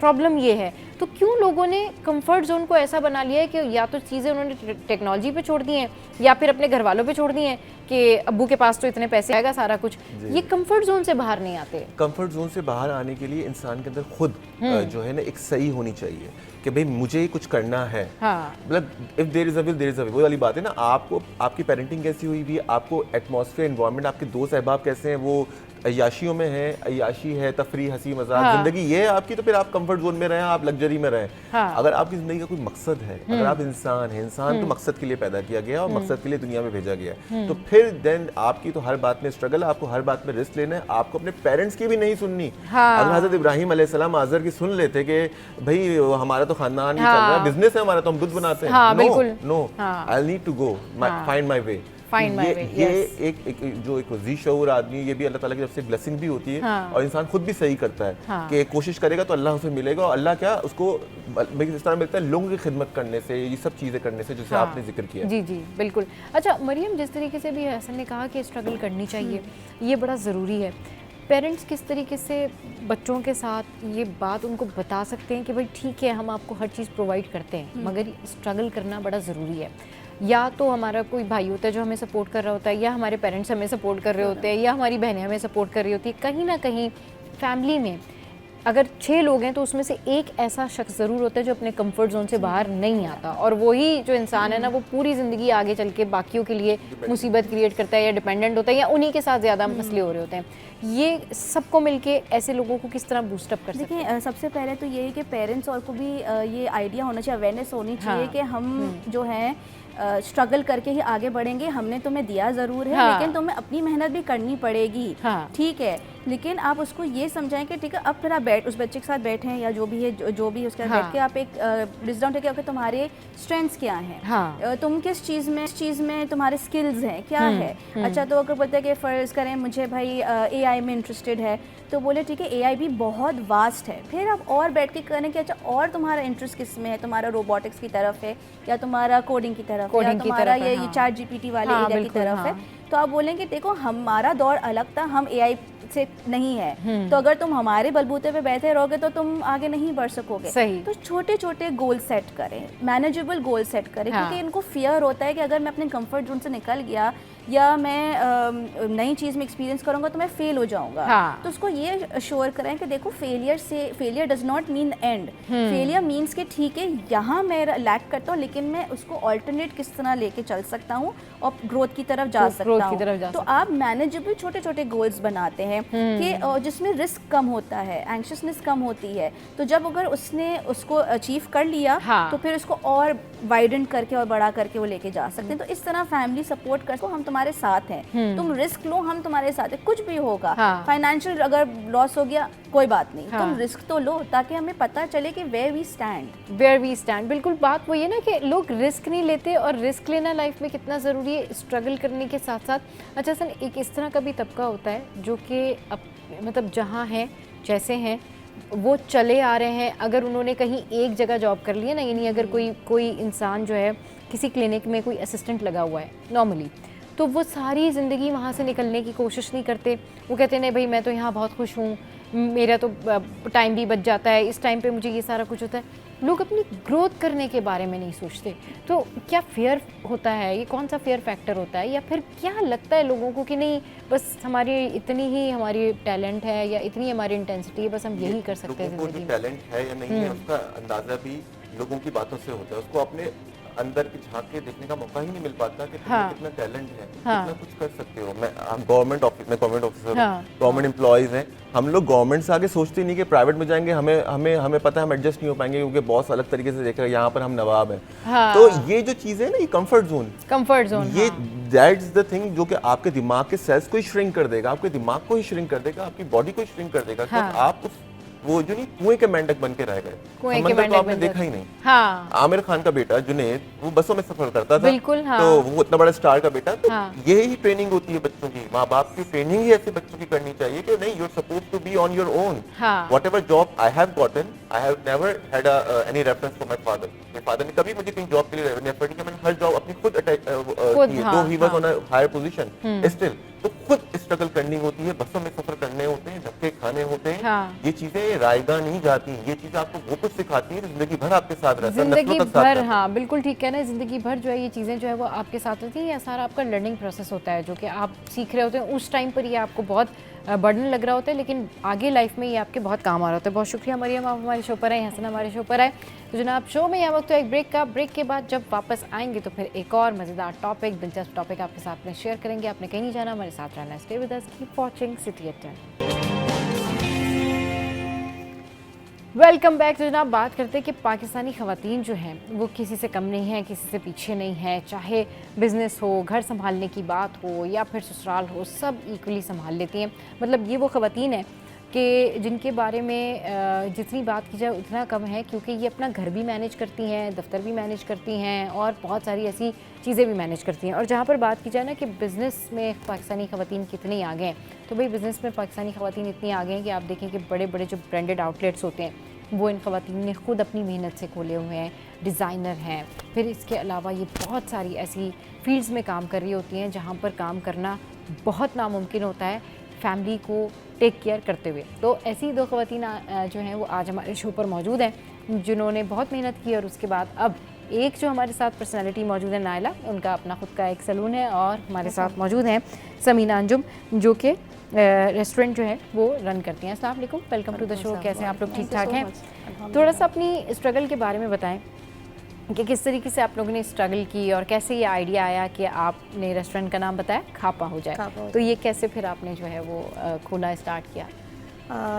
प्रॉब्लम ये है, तो क्यों लोगों ने कंफर्ट जोन को ऐसा बना लिया है कि या तो चीज़ें उन्होंने टेक्नोलॉजी पे छोड़ दी हैं या फिर अपने घर वालों पे छोड़ दी हैं कि अब्बू के पास तो इतने पैसे आएगा सारा कुछ. ये कंफर्ट जोन से बाहर नहीं आते. कंफर्ट जोन से बाहर आने के लिए इंसान के अंदर खुद जो है ना एक सही होनी चाहिए कि भाई मुझे कुछ करना है. मतलब if there is a will there is a way, वो वाली बात है ना. आपको आपकी पेरेंटिंग कैसी हुई भी, आपको एटमॉस्फेयर, एनवायरनमेंट, आपके दोस्त अहबाब कैसे हैं, वो अय्याशियों में है, अय्याशी है, तफरी, हंसी मजाक, जिंदगी ये है आपकी, तो फिर आप कंफर्ट जोन में रहें, आप लग्जरी में रहें. अगर आपकी जिंदगी का कोई मकसद है, अगर आप इंसान हैं, इंसान तो मकसद के लिए पैदा किया गया और मकसद के लिए दुनिया में भेजा गया है, तो फिर देन आपकी तो हर बात में स्ट्रगल, आपको हर बात में रिस्क लेना है. आपको अपने पेरेंट्स की भी नहीं सुननी. अगर हजरत इब्राहिम अलैहिस्सलाम आज़र की सुन लेते कि भाई हमारा तो खानदान ही चल रहा है, बिजनेस है हमारा, तो हम दूध बनाते हैं, no, I need to go find my way. ये एक जो एक जी शऊर आदमी, ये भी अल्लाह ताला की तरफ से ब्लेसिंग भी होती है. और इंसान खुद भी सही करता है कि कोशिश करेगा तो अल्लाह उसे मिलेगा. और अल्लाह क्या उसको इस तरह मिलता है लोगों की खिदमत करने से, ये सब चीज़ें करने से, जैसे आपने जिक्र किया. जी जी बिल्कुल. अच्छा मरियम, जिस तरीके से भी हसन ने कहा कि स्ट्रगल करनी चाहिए, ये बड़ा ज़रूरी है. पेरेंट्स किस तरीके से बच्चों के साथ ये बात उनको बता सकते हैं कि भाई ठीक है, हम आपको हर चीज़ प्रोवाइड करते हैं, मगर स्ट्रगल करना बड़ा ज़रूरी है. या तो हमारा कोई भाई होता है जो हमें सपोर्ट कर रहा होता है, या हमारे पेरेंट्स हमें सपोर्ट कर रहे होते हैं, या हमारी बहनें हमें सपोर्ट कर रही होती है. कहीं ना कहीं फैमिली में अगर 6 लोग हैं तो उसमें से एक ऐसा शख्स ज़रूर होता है जो अपने कंफर्ट जोन से बाहर नहीं आता, और वही जो इंसान है ना, वो पूरी ज़िंदगी आगे चल के बाकियों के लिए मुसीबत क्रिएट करता है, या डिपेंडेंट होता है, या उन्हीं के साथ ज़्यादा मसले हो रहे होते हैं. ये सबको मिलके ऐसे लोगों को किस तरह बूस्टअप कर सकते हैं? देखिए, सबसे पहले तो ये है कि पेरेंट्स और को भी ये आइडिया होना चाहिए, अवेयरनेस होनी चाहिए कि हम जो है स्ट्रगल करके ही आगे बढ़ेंगे. हमने तुम्हें दिया ज़रूर है, लेकिन तुम्हें अपनी मेहनत भी करनी पड़ेगी. ठीक है, लेकिन आप उसको ये समझाएं कि ठीक है, अब फिर आप उस बच्चे के साथ बैठे हैं या जो भी है, जो भी उसके साथ बैठ के आप एक लिस्ट डाउन करके तुम्हारे स्ट्रेंथ्स क्या हैं, तुम किस चीज़ में तुम्हारे स्किल्स हैं, क्या है. अच्छा, तो अगर बोलते हैं कि फ़र्ज़ करें मुझे भाई एआई में इंटरेस्टेड है, तो बोले ठीक है, एआई भी बहुत वास्ट है. फिर आप और बैठ के करें कि अच्छा, और तुम्हारा इंटरेस्ट किस में है, तुम्हारा रोबोटिक्स की तरफ है, या तुम्हारा कोडिंग की तरफ है, या तुम्हारा ये चैट जीपीटी वाले एरिया की तरफ है. तो आप बोलेंगे देखो, हमारा दौर अलग था, हम एआई से नहीं है, तो अगर तुम हमारे बलबूते पे बैठे रहोगे तो तुम आगे नहीं बढ़ सकोगे. तो छोटे छोटे गोल सेट करें, मैनेजेबल गोल सेट करें. क्योंकि इनको फियर होता है कि अगर मैं अपने कंफर्ट जोन से निकल गया या मैं नई चीज़ में एक्सपीरियंस करूंगा तो मैं फेल हो जाऊंगा. तो उसको ये अश्योर करें कि देखो, failure does not mean and. Failure means कि ठीक है, यहाँ मैं लैक करता हूँ, लेकिन मैं उसको ऑल्टरनेट किस तरह लेके चल सकता हूँ और ग्रोथ की तरफ जा सकता हूँ. तो आप मैनेजेबल छोटे छोटे गोल्स बनाते हैं कि जिसमें रिस्क कम होता है, एंग्शियसनेस कम होती है. तो जब अगर उसने उसको अचीव कर लिया तो फिर उसको और वाइडन करके और बड़ा करके वो लेके जा सकते हैं. तो इस तरह फैमिली सपोर्ट कर, हम तुम्हारे साथ हैं, तुम रिस्क लो, हम तुम्हारे साथ हैं. कुछ भी होगा, फाइनेंशियल अगर लॉस हो गया कोई बात नहीं, तुम रिस्क तो लो, ताकि हमें पता चले कि वेयर वी स्टैंड. बिल्कुल, बात वही है ना कि लोग रिस्क नहीं लेते, और रिस्क लेना लाइफ में कितना ज़रूरी है स्ट्रगल करने के साथ साथ. अच्छा सर, एक इस तरह का भी तबका होता है जो कि मतलब जहाँ हैं, जैसे हैं, वो चले आ रहे हैं, अगर उन्होंने कहीं एक जगह जॉब कर लिया ना, यानी अगर कोई इंसान जो है किसी क्लिनिक में कोई असिस्टेंट लगा हुआ है नॉर्मली, तो वो सारी ज़िंदगी वहाँ से निकलने की कोशिश नहीं करते। वो कहते हैं नहीं भाई मैं तो यहाँ बहुत खुश हूँ, मेरा तो टाइम भी बच जाता है, इस टाइम पे मुझे ये सारा कुछ होता है। लोग अपनी ग्रोथ करने के बारे में नहीं सोचते। तो क्या फेयर होता है, ये कौन सा फेयर फैक्टर होता है, या फिर क्या लगता है लोगों को कि नहीं बस हमारी इतनी ही हमारी टैलेंट है या इतनी हमारी इंटेंसिटी है, बस हम यही कर सकते हैं लोगों को ज़िंदगी जो में। टैलेंट है या नहीं है उसका अंदाजा भी लोगों की बातों से होता है। उसको अपने अंदर की झांक के देखने का मौका ही नहीं मिल पाता कि तुम्हें कितना टैलेंट है, कितना कुछ कर सकते हो। हम गवर्नमेंट ऑफिसर गवर्नमेंट एम्प्लॉइज हैं, हम लोग गवर्नमेंट से आगे सोचते नहीं कि प्राइवेट में जाएंगे हमें पता है हम एडजस्ट नहीं हो पाएंगे क्योंकि बॉस अलग तरीके से देख रहा है, यहाँ पर हम नवाब हैं। तो ये जो चीज़ है ना, ये कंफर्ट जोन, ये दैट्स द थिंग जो कि आपके दिमाग के सेल्स को ही श्रिंक कर देगा, आपके दिमाग को ही श्रिंक कर देगा, आपकी बॉडी को ही श्रिंक कर देगा। क्योंकि आप उस वो जो नहीं कुएं के मेंढक बन के रह गए, समंदर तो आपने देखा ही नहीं। आमिर खान का बेटा जुनैद वो बसों में सफर करता था, बिल्कुल, तो वो इतना बड़ा स्टार का बेटा, तो यही ट्रेनिंग होती है बच्चों की। माँ बाप की ट्रेनिंग ही ऐसे बच्चों की करनी चाहिए कि नहीं, you are supposed to be on your own. Whatever job I have gotten, I have never had any reference for my father. मेरे फादर ने कभी मुझे कहीं जॉब के लिए रेफर नहीं किया, मैंने हर जॉब अपनी खुद की है। Though he was on a higher position still, तो खुद स्ट्रगल करनी होती है, बसों में सफर करने होते हैं, धक्के खाने होते हैं। ये चीजें रायगा नहीं जाती, ये चीजें आपको वो कुछ सिखाती है जिंदगी भर आपके साथ रहता है, जिंदगी भर। हाँ बिल्कुल ठीक है ना, जिंदगी भर जो है ये चीज़ें जो है वो आपके साथ होती हैं। ये सारा आपका लर्निंग प्रोसेस होता है जो कि आप सीख रहे होते हैं। उस टाइम पर ये आपको बहुत बर्डन लग रहा होता है, लेकिन आगे लाइफ में ये आपके बहुत काम आ रहा होता है। बहुत शुक्रिया मरियम, आप हमारे शो पर आए, हसन हमारे शो पर आए। तो जनाब शो में यह वक्त तो एक ब्रेक का, ब्रेक के बाद जब वापस आएंगे तो फिर एक और मज़ेदार टॉपिक, दिलचस्प टॉपिक आपके साथ में शेयर करेंगे। आपने कहीं नहीं जाना, हमारे साथ रहना। Stay with us, keep watching city at 10। Welcome back. तो जनाब बात करते हैं कि पाकिस्तानी ख़वातीन जो हैं वो किसी से कम नहीं हैं, किसी से पीछे नहीं हैं। चाहे बिज़नेस हो, घर संभालने की बात हो या फिर ससुराल हो, सब इक्वली संभाल लेती हैं। मतलब ये वो ख़वातीन हैं कि जिनके बारे में जितनी बात की जाए उतना कम है, क्योंकि ये अपना घर भी मैनेज करती हैं, दफ्तर भी मैनेज करती हैं और बहुत सारी ऐसी चीज़ें भी मैनेज करती हैं। और जहाँ पर बात की जाए ना कि बिज़नेस में पाकिस्तानी ख़वातीन कितनी आगे हैं, तो भाई बिज़नेस में पाकिस्तानी ख़वातीन इतनी आगे हैं कि आप देखें कि बड़े बड़े जो ब्रांडेड आउटलेट्स होते हैं वो इन ख़वातीन ने ख़ुद अपनी मेहनत से खोले हुए हैं, डिज़ाइनर हैं। फिर इसके अलावा ये बहुत सारी ऐसी फील्ड्स में काम कर रही होती हैं जहाँ पर काम करना बहुत नामुमकिन होता है फैमिली को टेक केयर करते हुए। तो ऐसी दो ख़वातीन जो हैं वो आज हमारे शो पर मौजूद हैं जिन्होंने बहुत मेहनत की। और उसके बाद अब एक जो हमारे साथ पर्सनालिटी मौजूद है, नायला, उनका अपना खुद का एक सैलून है। और हमारे साथ मौजूद हैं समीना अंजुम जो कि रेस्टोरेंट जो है वो रन करती हैं। अस्सलाम वालेकुम, वेलकम टू द शो। कैसे हैं आप लोग? ठीक ठाक हैं? थोड़ा सा अपनी स्ट्रगल के बारे में बताएं कि किस तरीके से आप लोगों ने स्ट्रगल की और कैसे ये आइडिया आया कि आपने रेस्टोरेंट का नाम बताया खापा हो जाए, तो ये कैसे फिर आपने जो है वो खोला, स्टार्ट किया?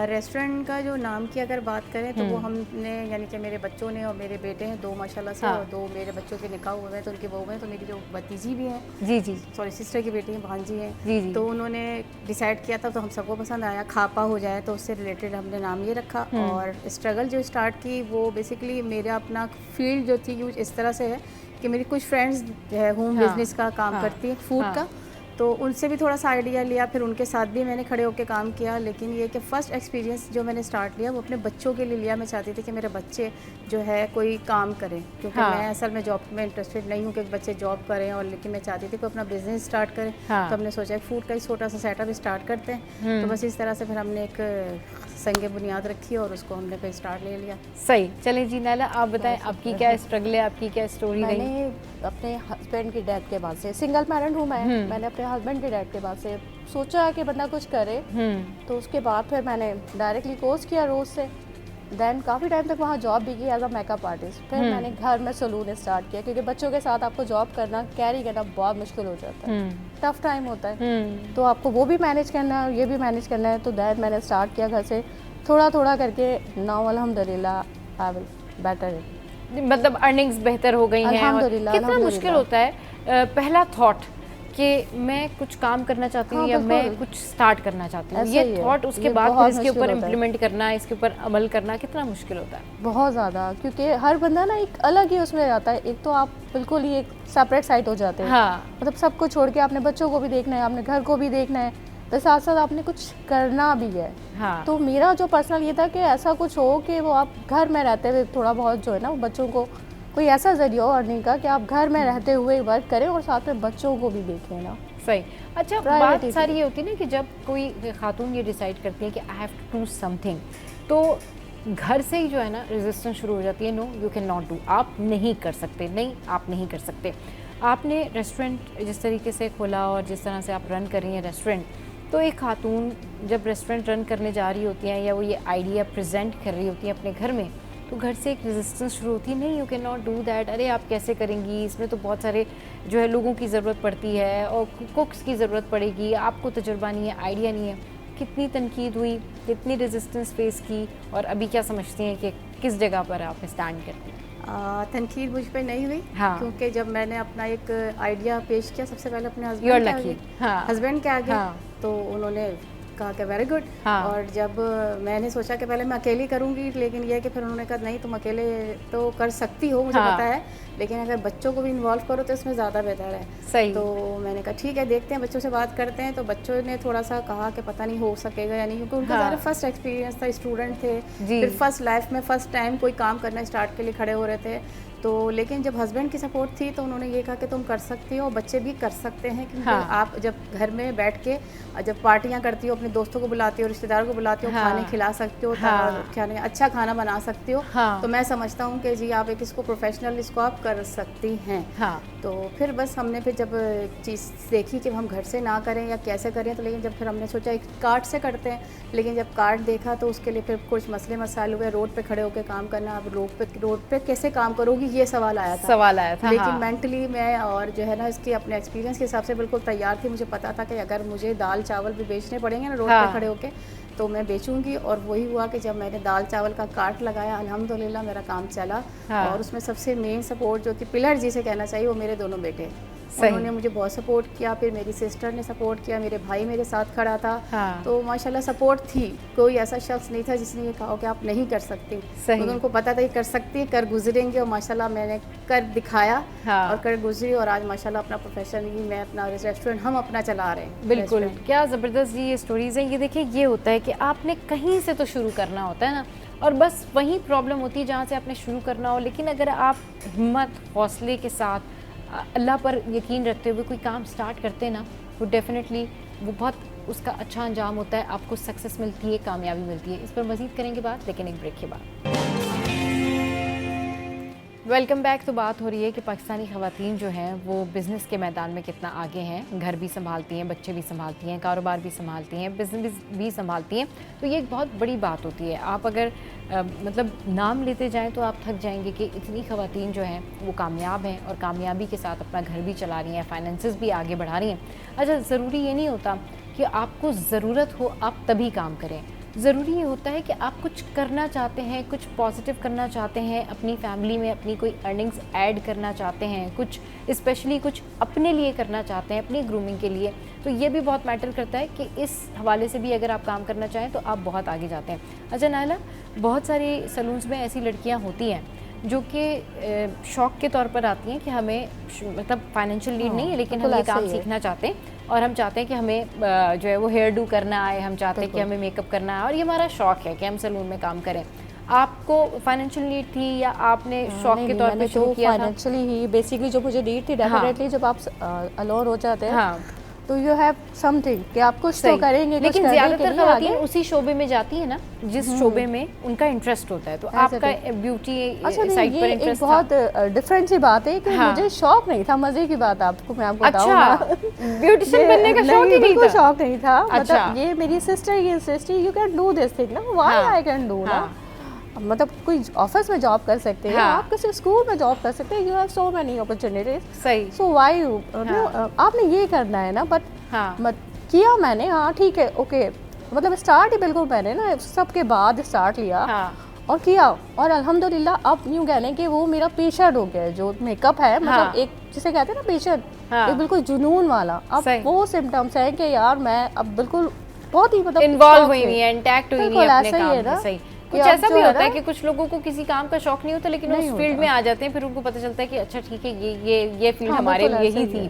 रेस्टोरेंट का जो नाम की अगर बात करें तो वो हमने, यानी कि मेरे बच्चों ने और मेरे बेटे हैं दो माशाल्लाह से, और दो मेरे बच्चों के निकाह हुए हैं तो उनकी बहू हैं, तो मेरी जो भतीजी भी हैं, जी सॉरी सिस्टर की बेटी हैं, भांजी हैं, जी, तो उन्होंने डिसाइड किया था, तो हम सबको पसंद आया खापा हो जाए, तो उससे रिलेटेड हमने नाम ये रखा। और स्ट्रगल जो स्टार्ट की वो बेसिकली मेरा अपना फील्ड जो थी इस तरह से है कि मेरी कुछ फ्रेंड्स है होम बिजनेस का काम करती हैं, फूड का, तो उनसे भी थोड़ा सा आइडिया लिया, फिर उनके साथ भी मैंने खड़े होकर काम किया। लेकिन ये कि फ़र्स्ट एक्सपीरियंस जो मैंने स्टार्ट लिया वो अपने बच्चों के लिए लिया। मैं चाहती थी कि मेरे बच्चे जो है कोई काम करें, क्योंकि मैं असल में जॉब में इंटरेस्टेड नहीं हूँ कि बच्चे जॉब करें, और लेकिन मैं चाहती थी कि अपना बिजनेस स्टार्ट करें। तो हमने सोचा फूड का ही छोटा सा सेटअप स्टार्ट करते हैं। तो बस इस तरह से फिर हमने एक संगे बुनियाद रखी और उसको हमने फिर स्टार्ट ले लिया। सही। चलें जी नायला, आप बताएं आपकी क्या स्ट्रगल है, आपकी क्या स्टोरी रही? मैंने अपने हस्बैंड की डेथ के बाद से, सिंगल पेरेंट हूँ मैंने अपने हस्बैंड की डेथ के बाद से सोचा कि बंदा कुछ करे, तो उसके बाद फिर मैंने डायरेक्टली कोर्स किया रोज से। देन काफ़ी टाइम तक वहाँ जॉब भी की एज अ मेकअप आर्टिस्ट। फिर मैंने घर में सलून स्टार्ट किया, क्योंकि बच्चों के साथ आपको जॉब करना, कैरी करना बहुत मुश्किल हो जाता है, टफ टाइम होता है, तो आपको वो भी मैनेज करना है और ये भी मैनेज करना है। तो दैट मैंने स्टार्ट किया घर से थोड़ा थोड़ा करके। नाउ अल्हम्दुलिल्लाह आई विल बेटर, मतलब अर्निंग्स बेहतर हो गई हैं। और कितना मुश्किल होता है पहला थॉट कि मैं कुछ काम करना चाहती हूँ या मैं कुछ स्टार्ट करना चाहती हूँ, ये थॉट, उसके बाद फिर इसके ऊपर इम्प्लीमेंट करना, इसके ऊपर अमल करना कितना मुश्किल होता है? बहुत ज़्यादा, क्योंकि हर बंदा ना एक अलग ही उसमें जाता है। एक तो आप बिल्कुल ही एक सेपरेट साइट हो जाते हैं, मतलब सब कुछ छोड़ के आपने बच्चों को भी देखना है, आपने घर को भी देखना है, तो साथ साथ आपने कुछ करना भी है। हाँ। तो मेरा जो पर्सनल ये था कि ऐसा कुछ हो कि वो आप घर में रहते हुए थोड़ा बहुत जो है ना वो बच्चों को कोई ऐसा जरिया हो अर्निंग का कि आप घर में रहते हुए वर्क करें और साथ में बच्चों को भी देखें ना। सही। अच्छा, बात Priority सारी ये होती है ना कि जब कोई खातून ये डिसाइड करती है कि I have to do something, तो घर से ही जो है ना रेजिस्टेंस शुरू हो जाती है। No you can not do, आप नहीं कर सकते, नहीं आप नहीं कर सकते। आपने रेस्टोरेंट जिस तरीके से खोला और जिस तरह से आप रन कर रही हैं रेस्टोरेंट, तो एक खातून जब रेस्टोरेंट रन करने जा रही होती हैं या वो ये आइडिया प्रेजेंट कर रही होती है अपने घर में, तो घर से एक रेजिस्टेंस शुरू होती है, नहीं you can not do that, अरे आप कैसे करेंगी, इसमें तो बहुत सारे जो है लोगों की ज़रूरत पड़ती है और कुक्स की ज़रूरत पड़ेगी, आपको तजुर्बा नहीं है, आइडिया नहीं है। कितनी तनकीद हुई, कितनी रेजिस्टेंस फेस की, और अभी क्या समझती हैं कि किस जगह पर आप स्टैंड करती हैं? तनकीद मुझ पे नहीं हुई। हाँ। क्योंकि जब मैंने अपना एक आइडिया पेश किया सबसे पहले अपने You're हस्बैंड के lucky। आगे, हाँ। हस्बैंड के आगे, हाँ। तो उन्होंने कहा कि वेरी गुड। हाँ। और जब मैंने सोचा कि पहले मैं अकेली करूंगी, लेकिन यह है कि फिर उन्होंने कहा नहीं तुम अकेले तो कर सकती हो, मुझे हाँ। पता है, लेकिन अगर बच्चों को भी इन्वॉल्व करो तो इसमें ज़्यादा बेहतर है। सही। तो मैंने कहा ठीक है, देखते हैं, बच्चों से बात करते हैं। तो बच्चों ने थोड़ा सा कहा कि पता नहीं हो सकेगा या नहीं, क्योंकि उनका हाँ। ज़्यादा फर्स्ट एक्सपीरियंस था, स्टूडेंट थे, जी। फिर फर्स्ट लाइफ में फर्स्ट टाइम कोई काम करना स्टार्ट के लिए खड़े हो रहे थे। तो लेकिन जब हस्बैंड की सपोर्ट थी तो उन्होंने ये कहा कि तुम कर सकती हो, बच्चे भी कर सकते हैं, क्योंकि हाँ। आप जब घर में बैठ के जब पार्टियां करती हो, अपने दोस्तों को बुलाती हो, रिश्तेदारों को बुलाती हो, हाँ। खाने खिला सकते हो, हाँ। खाने अच्छा खाना बना सकते हो। हाँ। तो मैं समझता हूँ कि जी आप एक इसको प्रोफेशनल इसको आप कर सकती हैं। हाँ। तो फिर बस हमने फिर जब चीज़ देखी कि हम घर से ना करें या कैसे करें, तो लेकिन जब फिर हमने सोचा एक कार्ड से करते हैं, लेकिन जब कार्ड देखा तो उसके लिए फिर कुछ मसले मसाइल हुए, रोड पे खड़े होकर काम करना, अब रोड पे कैसे काम करोगी, ये सवाल आया था। सवाल आया था। लेकिन हाँ। मेंटली मैं और जो है ना इसके अपने एक्सपीरियंस के हिसाब से बिल्कुल तैयार थी। मुझे पता था कि अगर मुझे दाल चावल भी बेचने पड़ेंगे ना रोड हाँ। पे खड़े होके, तो मैं बेचूंगी। और वही हुआ कि जब मैंने दाल चावल का कार्ट लगाया, अल्हम्दुलिल्लाह मेरा काम चला। हाँ। और उसमें सबसे मेन सपोर्ट जो थी, पिलर जिसे कहना चाहिए, वो मेरे दोनों बेटे। सही। उन्होंने मुझे बहुत सपोर्ट किया, फिर मेरी सिस्टर ने सपोर्ट किया, मेरे भाई मेरे साथ खड़ा था। हाँ। तो माशाल्लाह सपोर्ट थी, कोई ऐसा शख्स नहीं था जिसने ये कहा कि आप नहीं कर सकती। सही। क्योंकि उनको पता था ये कर सकती, कर गुजरेंगे, और माशाल्लाह मैंने कर दिखाया। हाँ। और कर गुजरी, और आज माशाल्लाह अपना प्रोफेशन ही, मैं अपना रेस्टोरेंट हम अपना चला रहे हैं। बिल्कुल, रेस्टोरेंट। क्या ज़बरदस्त ये स्टोरीज़ हैं। ये देखिए, ये होता है कि आपने कहीं से तो शुरू करना होता है ना, और बस वही प्रॉब्लम होती है जहाँ से आपने शुरू करना हो। लेकिन अगर आप हिम्मत, हौसले के साथ, अल्लाह पर यकीन रखते हुए कोई काम स्टार्ट करते हैं ना, वो डेफिनेटली वो बहुत उसका अच्छा अंजाम होता है, आपको सक्सेस मिलती है, कामयाबी मिलती है। इस पर मज़ीद करेंगे बात, लेकिन एक ब्रेक के बाद। Welcome back. तो बात हो रही है कि पाकिस्तानी ख़वातीन जो हैं वो बिज़नेस के मैदान में कितना आगे हैं, घर भी संभालती हैं, बच्चे भी संभालती हैं, कारोबार भी संभालती हैं, बिज़नेस भी संभालती हैं। तो ये एक बहुत बड़ी बात होती है। आप अगर मतलब नाम लेते जाएं तो आप थक जाएंगे कि इतनी ख़वातीन जो हैं वो कामयाब हैं और कामयाबी के साथ अपना घर भी चला रही हैं, फाइनेंसेस भी आगे बढ़ा रही हैं। अच्छा, ज़रूरी ये नहीं होता कि आपको ज़रूरत हो आप तभी काम करें। ज़रूरी ये होता है कि आप कुछ करना चाहते हैं, कुछ पॉजिटिव करना चाहते हैं, अपनी फैमिली में अपनी कोई अर्निंग्स ऐड करना चाहते हैं, कुछ स्पेशली कुछ अपने लिए करना चाहते हैं, अपनी ग्रूमिंग के लिए, तो ये भी बहुत मैटर करता है कि इस हवाले से भी अगर आप काम करना चाहें तो आप बहुत आगे जाते हैं। अच्छा नायला, बहुत सारे सलून्स में ऐसी लड़कियाँ होती हैं जो कि शौक़ के तौर पर आती हैं कि हमें मतलब फाइनेंशियल नीड नहीं है, लेकिन हम ये काम सीखना चाहते हैं और हम चाहते हैं कि हमें जो है वो हेयर डू करना आए, हम चाहते हैं कि हमें मेकअप करना आए और ये हमारा शौक़ है कि हम सलून में काम करें। आपको फाइनेंशियल नीड थी या आपने शौक़ के तौर पर शुरू किया था? फाइनेंशियली ही बेसिकली जो मुझे नीड थी, डेफिनेटली जब आप अलोन हो जाते हैं हाँ, तो यू हैव समथिंग कि आप कुछ तो करेंगे। लेकिन ज़्यादातर ख़वातीन उसी शोबे में जाती है ना जिस शोबे में उनका इंटरेस्ट होता है। तो आपका ब्यूटी साइड पर इंटरेस्ट था? बहुत डिफरेंट सी बात है कि मुझे शौक नहीं था। मजे की बात आपको मैं आपको बताऊं ना, ब्यूटिशियन बनने का शौक ही नहीं था? शौक नहीं था। अच्छा। मतलब ये मेरी sister you can do this thing ना, व्हाई आई कैन डू ना। मतलब कोई ऑफिस में जॉब कर सकते हैं, आप किसी स्कूल में जॉब कर सकते हैं, you have so many opportunities. सही। सो व्हाई यू आपने ये करना है ना, बट मत किया मैंने। हाँ ठीक है, ओके, मतलब स्टार्ट ही बिल्कुल मैंने ना सबके बाद स्टार्ट लिया और किया, और अल्हम्दुलिल्लाह अब यूँ कहने कि वो मेरा पेशेंट हो गया है। जो मेकअप है मतलब एक जिसे कहते हैं ना पेशेंट, एक बिल्कुल जुनून वाला। अब वो सिम्टम्स हैं कि यार मैं अब बिल्कुल बहुत ही मतलब इन्वॉल्व हुई हुई है, इंटैक्ट हुई है अपने काम में। सही। कुछ ऐसा भी होता है कि कुछ लोगों को किसी काम का शौक नहीं होता, लेकिन उस फील्ड में आ जाते हैं, फिर उनको पता चलता है कि अच्छा ठीक है ये फील्ड हमारे लिए ही थी।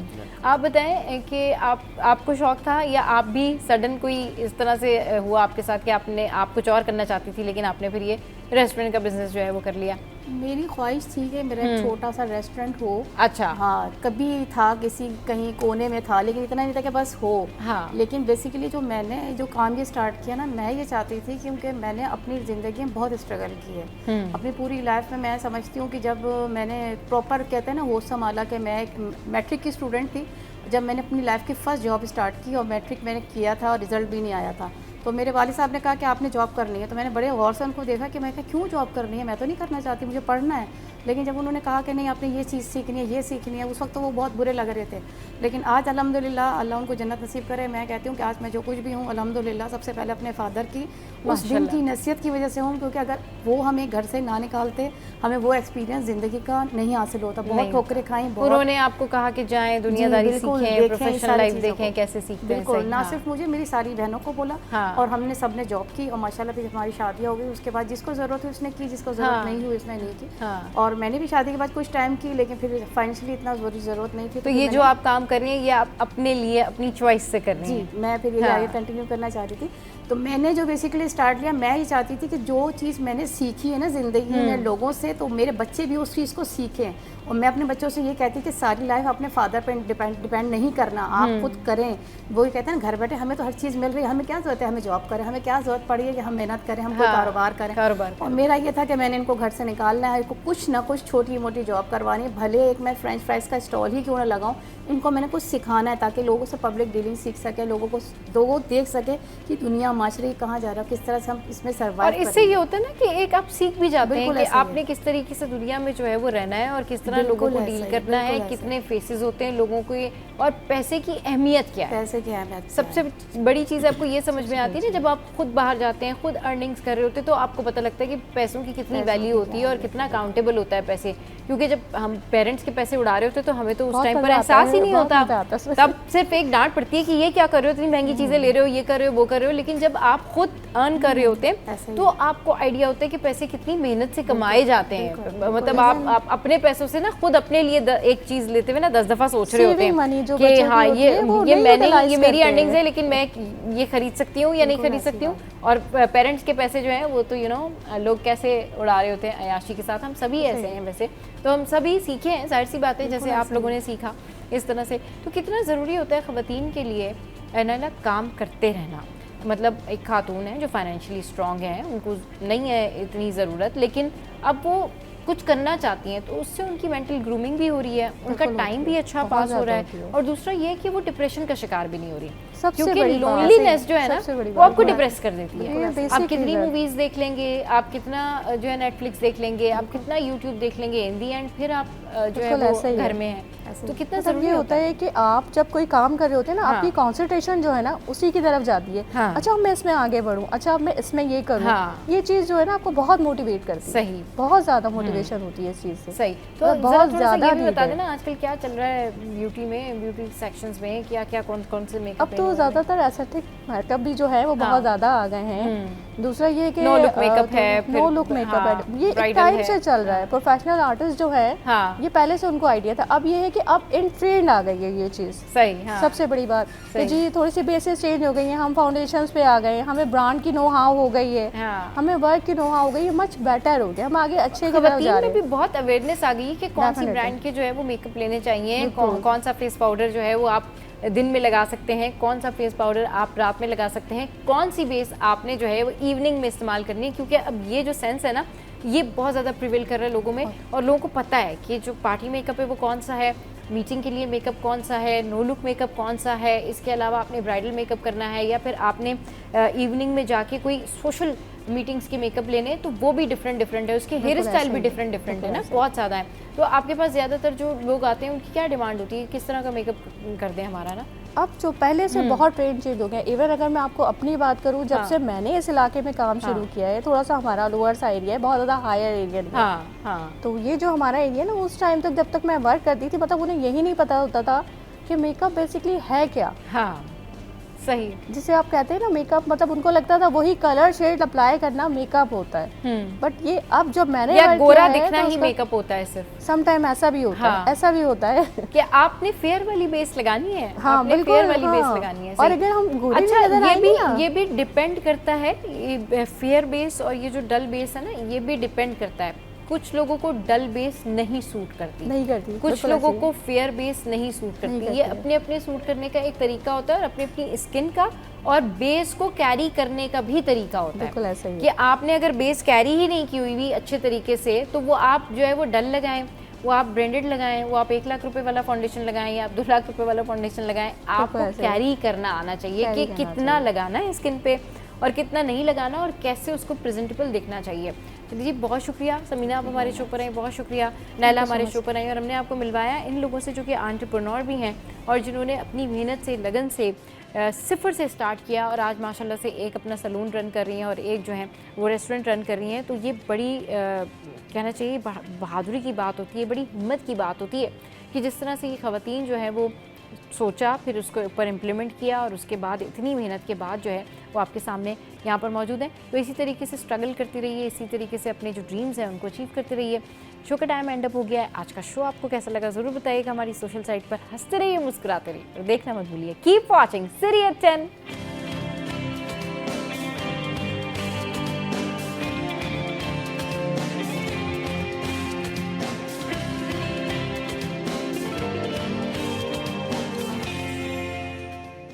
आप बताएं कि आपको शौक था या आप भी सडन कोई इस तरह से हुआ आपके साथ कि आप कुछ और करना चाहती थी लेकिन आपने फिर ये रेस्टोरेंट का बिजनेस जो है वो कर लिया? मेरी ख्वाहिश थी कि मेरा एक छोटा सा रेस्टोरेंट हो। अच्छा। हाँ, कभी था किसी कहीं कोने में था, लेकिन इतना नहीं था कि बस हो। हाँ। लेकिन बेसिकली जो मैंने जो काम ये स्टार्ट किया ना, मैं ये चाहती थी क्योंकि मैंने अपनी ज़िंदगी में बहुत स्ट्रगल की है। अपनी पूरी लाइफ में मैं समझती हूँ कि जब मैंने प्रॉपर कहते हैं ना होश संभाला कि मैं एक मैट्रिक की स्टूडेंट थी, जब मैंने अपनी लाइफ की फ़र्स्ट जॉब स्टार्ट की और मैट्रिक मैंने किया था और रिज़ल्ट भी नहीं आया था, तो मेरे वालिद साहब ने कहा कि आपने जॉब करनी है। तो मैंने बड़े गौर से उनको देखा कि मैं क्या क्यों जॉब करनी है, मैं तो नहीं करना चाहती, मुझे पढ़ना है। लेकिन जब उन्होंने कहा कि नहीं आपने ये चीज़ सीखनी है, ये सीखनी है, उस वक्त तो वो बहुत बुरे लग रहे थे। लेकिन आज अल्हम्दुलिल्लाह अल्लाह उनको जन्नत नसीब करे, मैं कहती हूँ कि आज मैं जो कुछ भी हूँ अल्हम्दुलिल्लाह सबसे पहले अपने फादर की उस दिन की नसीहत की वजह से हूँ, क्योंकि अगर वो हमें घर से ना निकालते हमें वो एक्सपीरियंस ज़िंदगी का नहीं हासिल होता। बहुत ठोकरें खाई, उन्होंने आपको कहा कि जाएं दुनियादारी सीखें, प्रोफेशनल लाइफ देखें कैसे सीखते हैं। बिल्कुल, ना सिर्फ मुझे, मेरी सारी बहनों को बोला और हमने सब ने जॉब की और माशाल्लाह फिर हमारी शादियाँ हो गई। उसके बाद जिसको ज़रूरत है उसने की, जिसको ज़रूरत नहीं हुई उसने नहीं की। और मैंने भी शादी के बाद कुछ टाइम की, लेकिन फिर फाइनेंशियली इतना ज़रूरत नहीं थी। तो ये जो आप काम कर रही हैं ये आप अपने लिए अपनी चॉइस से कर रही हैं? जी, मैं फिर ये आगे कंटिन्यू करना चाहती थी। तो मैंने जो बेसिकली स्टार्ट लिया, मैं ये चाहती थी कि जो चीज़ मैंने सीखी है ना ज़िंदगी में लोगों से, तो मेरे बच्चे भी उस चीज़ को सीखें। और मैं अपने बच्चों से ये कहती कि सारी लाइफ अपने फादर पर डिपेंड नहीं करना, आप खुद करें। वो ये कहते हैं ना घर बैठे हमें तो हर चीज़ मिल रही है, हमें क्या ज़रूरत है हमें जॉब करें, हमें क्या ज़रूरत पड़ी है कि हम मेहनत करें, हम कोई कारोबार करें। और मेरा ये था कि मैंने इनको घर से निकालना है, कुछ ना कुछ छोटी मोटी जॉब करवानी है, भले एक मैं फ्रेंच फ्राइज़ का स्टॉल ही क्यों ना लगाऊँ, इनको मैंने कुछ सिखाना है ताकि लोगों से पब्लिक डीलिंग सीख सके, लोगों को देख सके कि दुनिया माशरे कहाँ जा रहा है, किस तरह से हम इसमें सर्वाइव। और इससे ये होता है ना कि एक आप सीख भी जाते हैं कि आपने किस तरीके से दुनिया में जो है वो रहना है और किस तरह लोगों को डील करना है, कितने फेसेस होते हैं लोगों को, और पैसे की अहमियत क्या है। पैसे की अहमियत सबसे बड़ी चीज़ आपको ये समझ में आती है ना जब आप खुद बाहर जाते हैं, खुद अर्निंग्स कर रहे होते हैं, तो आपको पता लगता है कि पैसों की कितनी वैल्यू होती है और कितना अकाउंटेबल होता है पैसे। क्योंकि जब हम पेरेंट्स के पैसे उड़ा रहे होते हैं तो हमें तो उस टाइम पर एहसास ही नहीं होता, तब सिर्फ एक डांट पड़ती है कि ये क्या कर रहे हो, इतनी महंगी चीज़ें ले रहे हो, ये कर रहे हो, वो कर रहे हो। लेकिन जब आप खुद अर्न कर रहे होते हैं तो आपको आइडिया होता है कि पैसे कितनी मेहनत से कमाए जाते हैं। मतलब आप अपने पैसों से ना खुद अपने लिए एक चीज़ लेते हुए ना 10 दफ़ा सोच रहे होते हैं कि हाँ ये मेरी अर्निंग्स है लेकिन मैं ये खरीद सकती हूँ या नहीं खरीद सकती हूँ। और पेरेंट्स के पैसे जो हैं वो तो लोग कैसे उड़ा रहे होते हैं अयाशी के साथ। हम सभी ऐसे हैं वैसे, तो हम सभी सीखे हैं, जाहिर सी बात है, जैसे आप लोगों ने सीखा इस तरह से। तो कितना ज़रूरी होता है ख़वातीन के लिए ना काम करते रहना। मतलब एक खातून है जो फाइनेंशियली स्ट्रॉन्ग है, उनको नहीं है इतनी ज़रूरत, लेकिन अब वो कुछ करना चाहती हैं तो उससे उनकी मेंटल ग्रूमिंग भी हो रही है, उनका टाइम भी अच्छा पास हो रहा है, और दूसरा ये कि वो डिप्रेशन का शिकार भी नहीं हो रही, क्योंकि लोनलीनेस जो है ना वो आपको डिप्रेस कर देती है। आप कितनी मूवीज़ देख लेंगे, आप कितना जो है नेटफ्लिक्स देख लेंगे, आप कितना यूट्यूब देख लेंगे, इन दी एंड फिर आप जो है वो घर में है। तो कितना ज़रूरी होता है कि आप जब कोई काम कर रहे होते हैं ना, आपकी कंसंट्रेशन जो है ना उसी की तरफ जाती है। अच्छा मैं इसमें आगे बढ़ूँ, अच्छा अब मैं इसमें ये करूँ, ये चीज़ जो है ना आपको बहुत मोटिवेट करती है। सही, बहुत ज़्यादा मोटिवेशन होती है इस चीज़ से। सही। तो बहुत ज़्यादा बता देना आजकल क्या चल रहा है ब्यूटी में, ब्यूटी सेक्शंस में क्या क्या कौन से मेकअप? अब तो ज़्यादातर एस्थेटिक मेकअप भी जो है वो बहुत ज़्यादा आ गए हैं। दूसरा ये कि नो लुक मेकअप है, नो लुक मेकअप है, ये एक टाइम से चल रहा है। प्रोफेशनल आर्टिस्ट जो है ये पहले से उनको आइडिया था, अब ये है कि अब इन ट्रेंड आ गई है ये चीज़। सही, सबसे बड़ी बात कि जी थोड़ी सी बेसिस चेंज हो गई है, हम फाउंडेशंस पे आ गए, हमें ब्रांड की नो हाउ हो गई है, हमें वर्क की नो हाउ हो गई है, मच बेटर हो गया, हम आगे अच्छे की तरफ जा रहे हैं। भी बहुत अवेयरनेस आ गई है कि कौन सी ब्रांड के जो है वो मेकअप लेने चाहिए, कौन सा फेस पाउडर जो है वो आप दिन में लगा सकते हैं, कौन सा फेस पाउडर आप रात में लगा सकते हैं, कौन सी बेस आपने जो है वो इवनिंग में इस्तेमाल करनी है। क्योंकि अब ये जो सेंस है ना ये बहुत ज़्यादा प्रिवेल कर रहा है लोगों में, और लोगों को पता है कि जो पार्टी मेकअप है वो कौन सा है, मीटिंग के लिए मेकअप कौन सा है, नो लुक मेकअप कौन सा है, इसके अलावा आपने ब्राइडल मेकअप करना है या फिर आपने इवनिंग में जाके कोई सोशल मीटिंग्स के मेकअप लेने, तो वो भी डिफरेंट है, उसके हेयर स्टाइल भी डिफरेंट है ना, बहुत ज़्यादा है। तो आपके पास ज़्यादातर जो लोग आते हैं उनकी क्या डिमांड होती है, किस तरह का मेकअप कर दें हमारा ना? अब जो पहले से बहुत ट्रेंड चेंज हो गया। इवन अगर मैं आपको अपनी बात करूं, जब से मैंने इस इलाके में काम शुरू किया है, थोड़ा सा हमारा लोअर सा एरिया है, बहुत ज़्यादा हायर एरिया नहीं है। तो ये जो हमारा एरिया ना, उस टाइम तक जब तक मैं वर्क करती थी, मतलब उन्हें यही नहीं पता होता था कि मेकअप बेसिकली है क्या। सही। जिसे आप कहते हैं ना मेकअप, मतलब उनको लगता था वही कलर शेड अप्लाई करना मेकअप होता है, बट ये अब जब मैंने या गोरा किया है, दिखना तो ही उसका मेकअप होता है सिर्फ। सम टाइम ऐसा भी होता हाँ। है, ऐसा भी होता है। क्या आपने फेयर वाली बेस लगानी है? हाँ, आपने बिल्कुल, फेयर वाली हाँ। बेस लगानी है, और सही। अगर हम गोरे अच्छा, नजर आएंगे ना, ये भी डिपेंड करता है, ये फेयर बेस और ये जो डल बेस है ना, ये भी डिपेंड करता है। कुछ लोगों को डल बेस नहीं सूट करती, नहीं करती, कुछ बिल्कुल लोगों ऐसे ही। को फेयर बेस नहीं सूट नहीं करती। करती ये है। अपने अपने सूट करने का एक तरीका होता है, और अपनी अपनी स्किन का और बेस को कैरी करने का भी तरीका होता बिल्कुल है ऐसा ही है। कि आपने अगर बेस कैरी ही नहीं की हुई अच्छे तरीके से, तो वो आप जो है वो डल लगाएं, वो आप ब्रांडेड लगाएं, वो आप 1 लाख रुपए वाला फाउंडेशन लगाएं या आप 2 लाख रुपए वाला फाउंडेशन लगाएं, आपको ऐसा ही है। कैरी करना आना चाहिए कि कैरी करना कितना लगाना है स्किन पे और कितना नहीं लगाना, और कैसे उसको प्रेजेंटेबल दिखना चाहिए। चलिए जी, बहुत शुक्रिया समीना, आप हमारे शो पर आई, बहुत शुक्रिया नैला हमारे शो पर आई, और हमने आपको मिलवाया इन लोगों से जो कि एंटरप्रेन्योर भी हैं और जिन्होंने अपनी मेहनत से, लगन से सिफर से स्टार्ट किया और आज माशाल्लाह से एक अपना सलून रन कर रही हैं और एक जो है वो रेस्टोरेंट रन कर रही हैं। तो ये बड़ी कहना चाहिए बहादुरी की बात होती है, बड़ी हिम्मत की बात होती है कि जिस तरह से ये ख़वातीन जो है वो सोचा, फिर उसको ऊपर इम्प्लीमेंट किया और उसके बाद इतनी मेहनत के बाद जो है वो आपके सामने यहाँ पर मौजूद हैं। तो इसी तरीके से स्ट्रगल करती रहिए, इसी तरीके से अपने जो ड्रीम्स हैं उनको अचीव करते रहिए। शो का टाइम एंड अप हो गया है। आज का शो आपको कैसा लगा ज़रूर बताइएगा हमारी सोशल साइट पर। हंसते रहिए, मुस्कुराते रहिए और देखना मत भूलिए। Keep watching serial 10।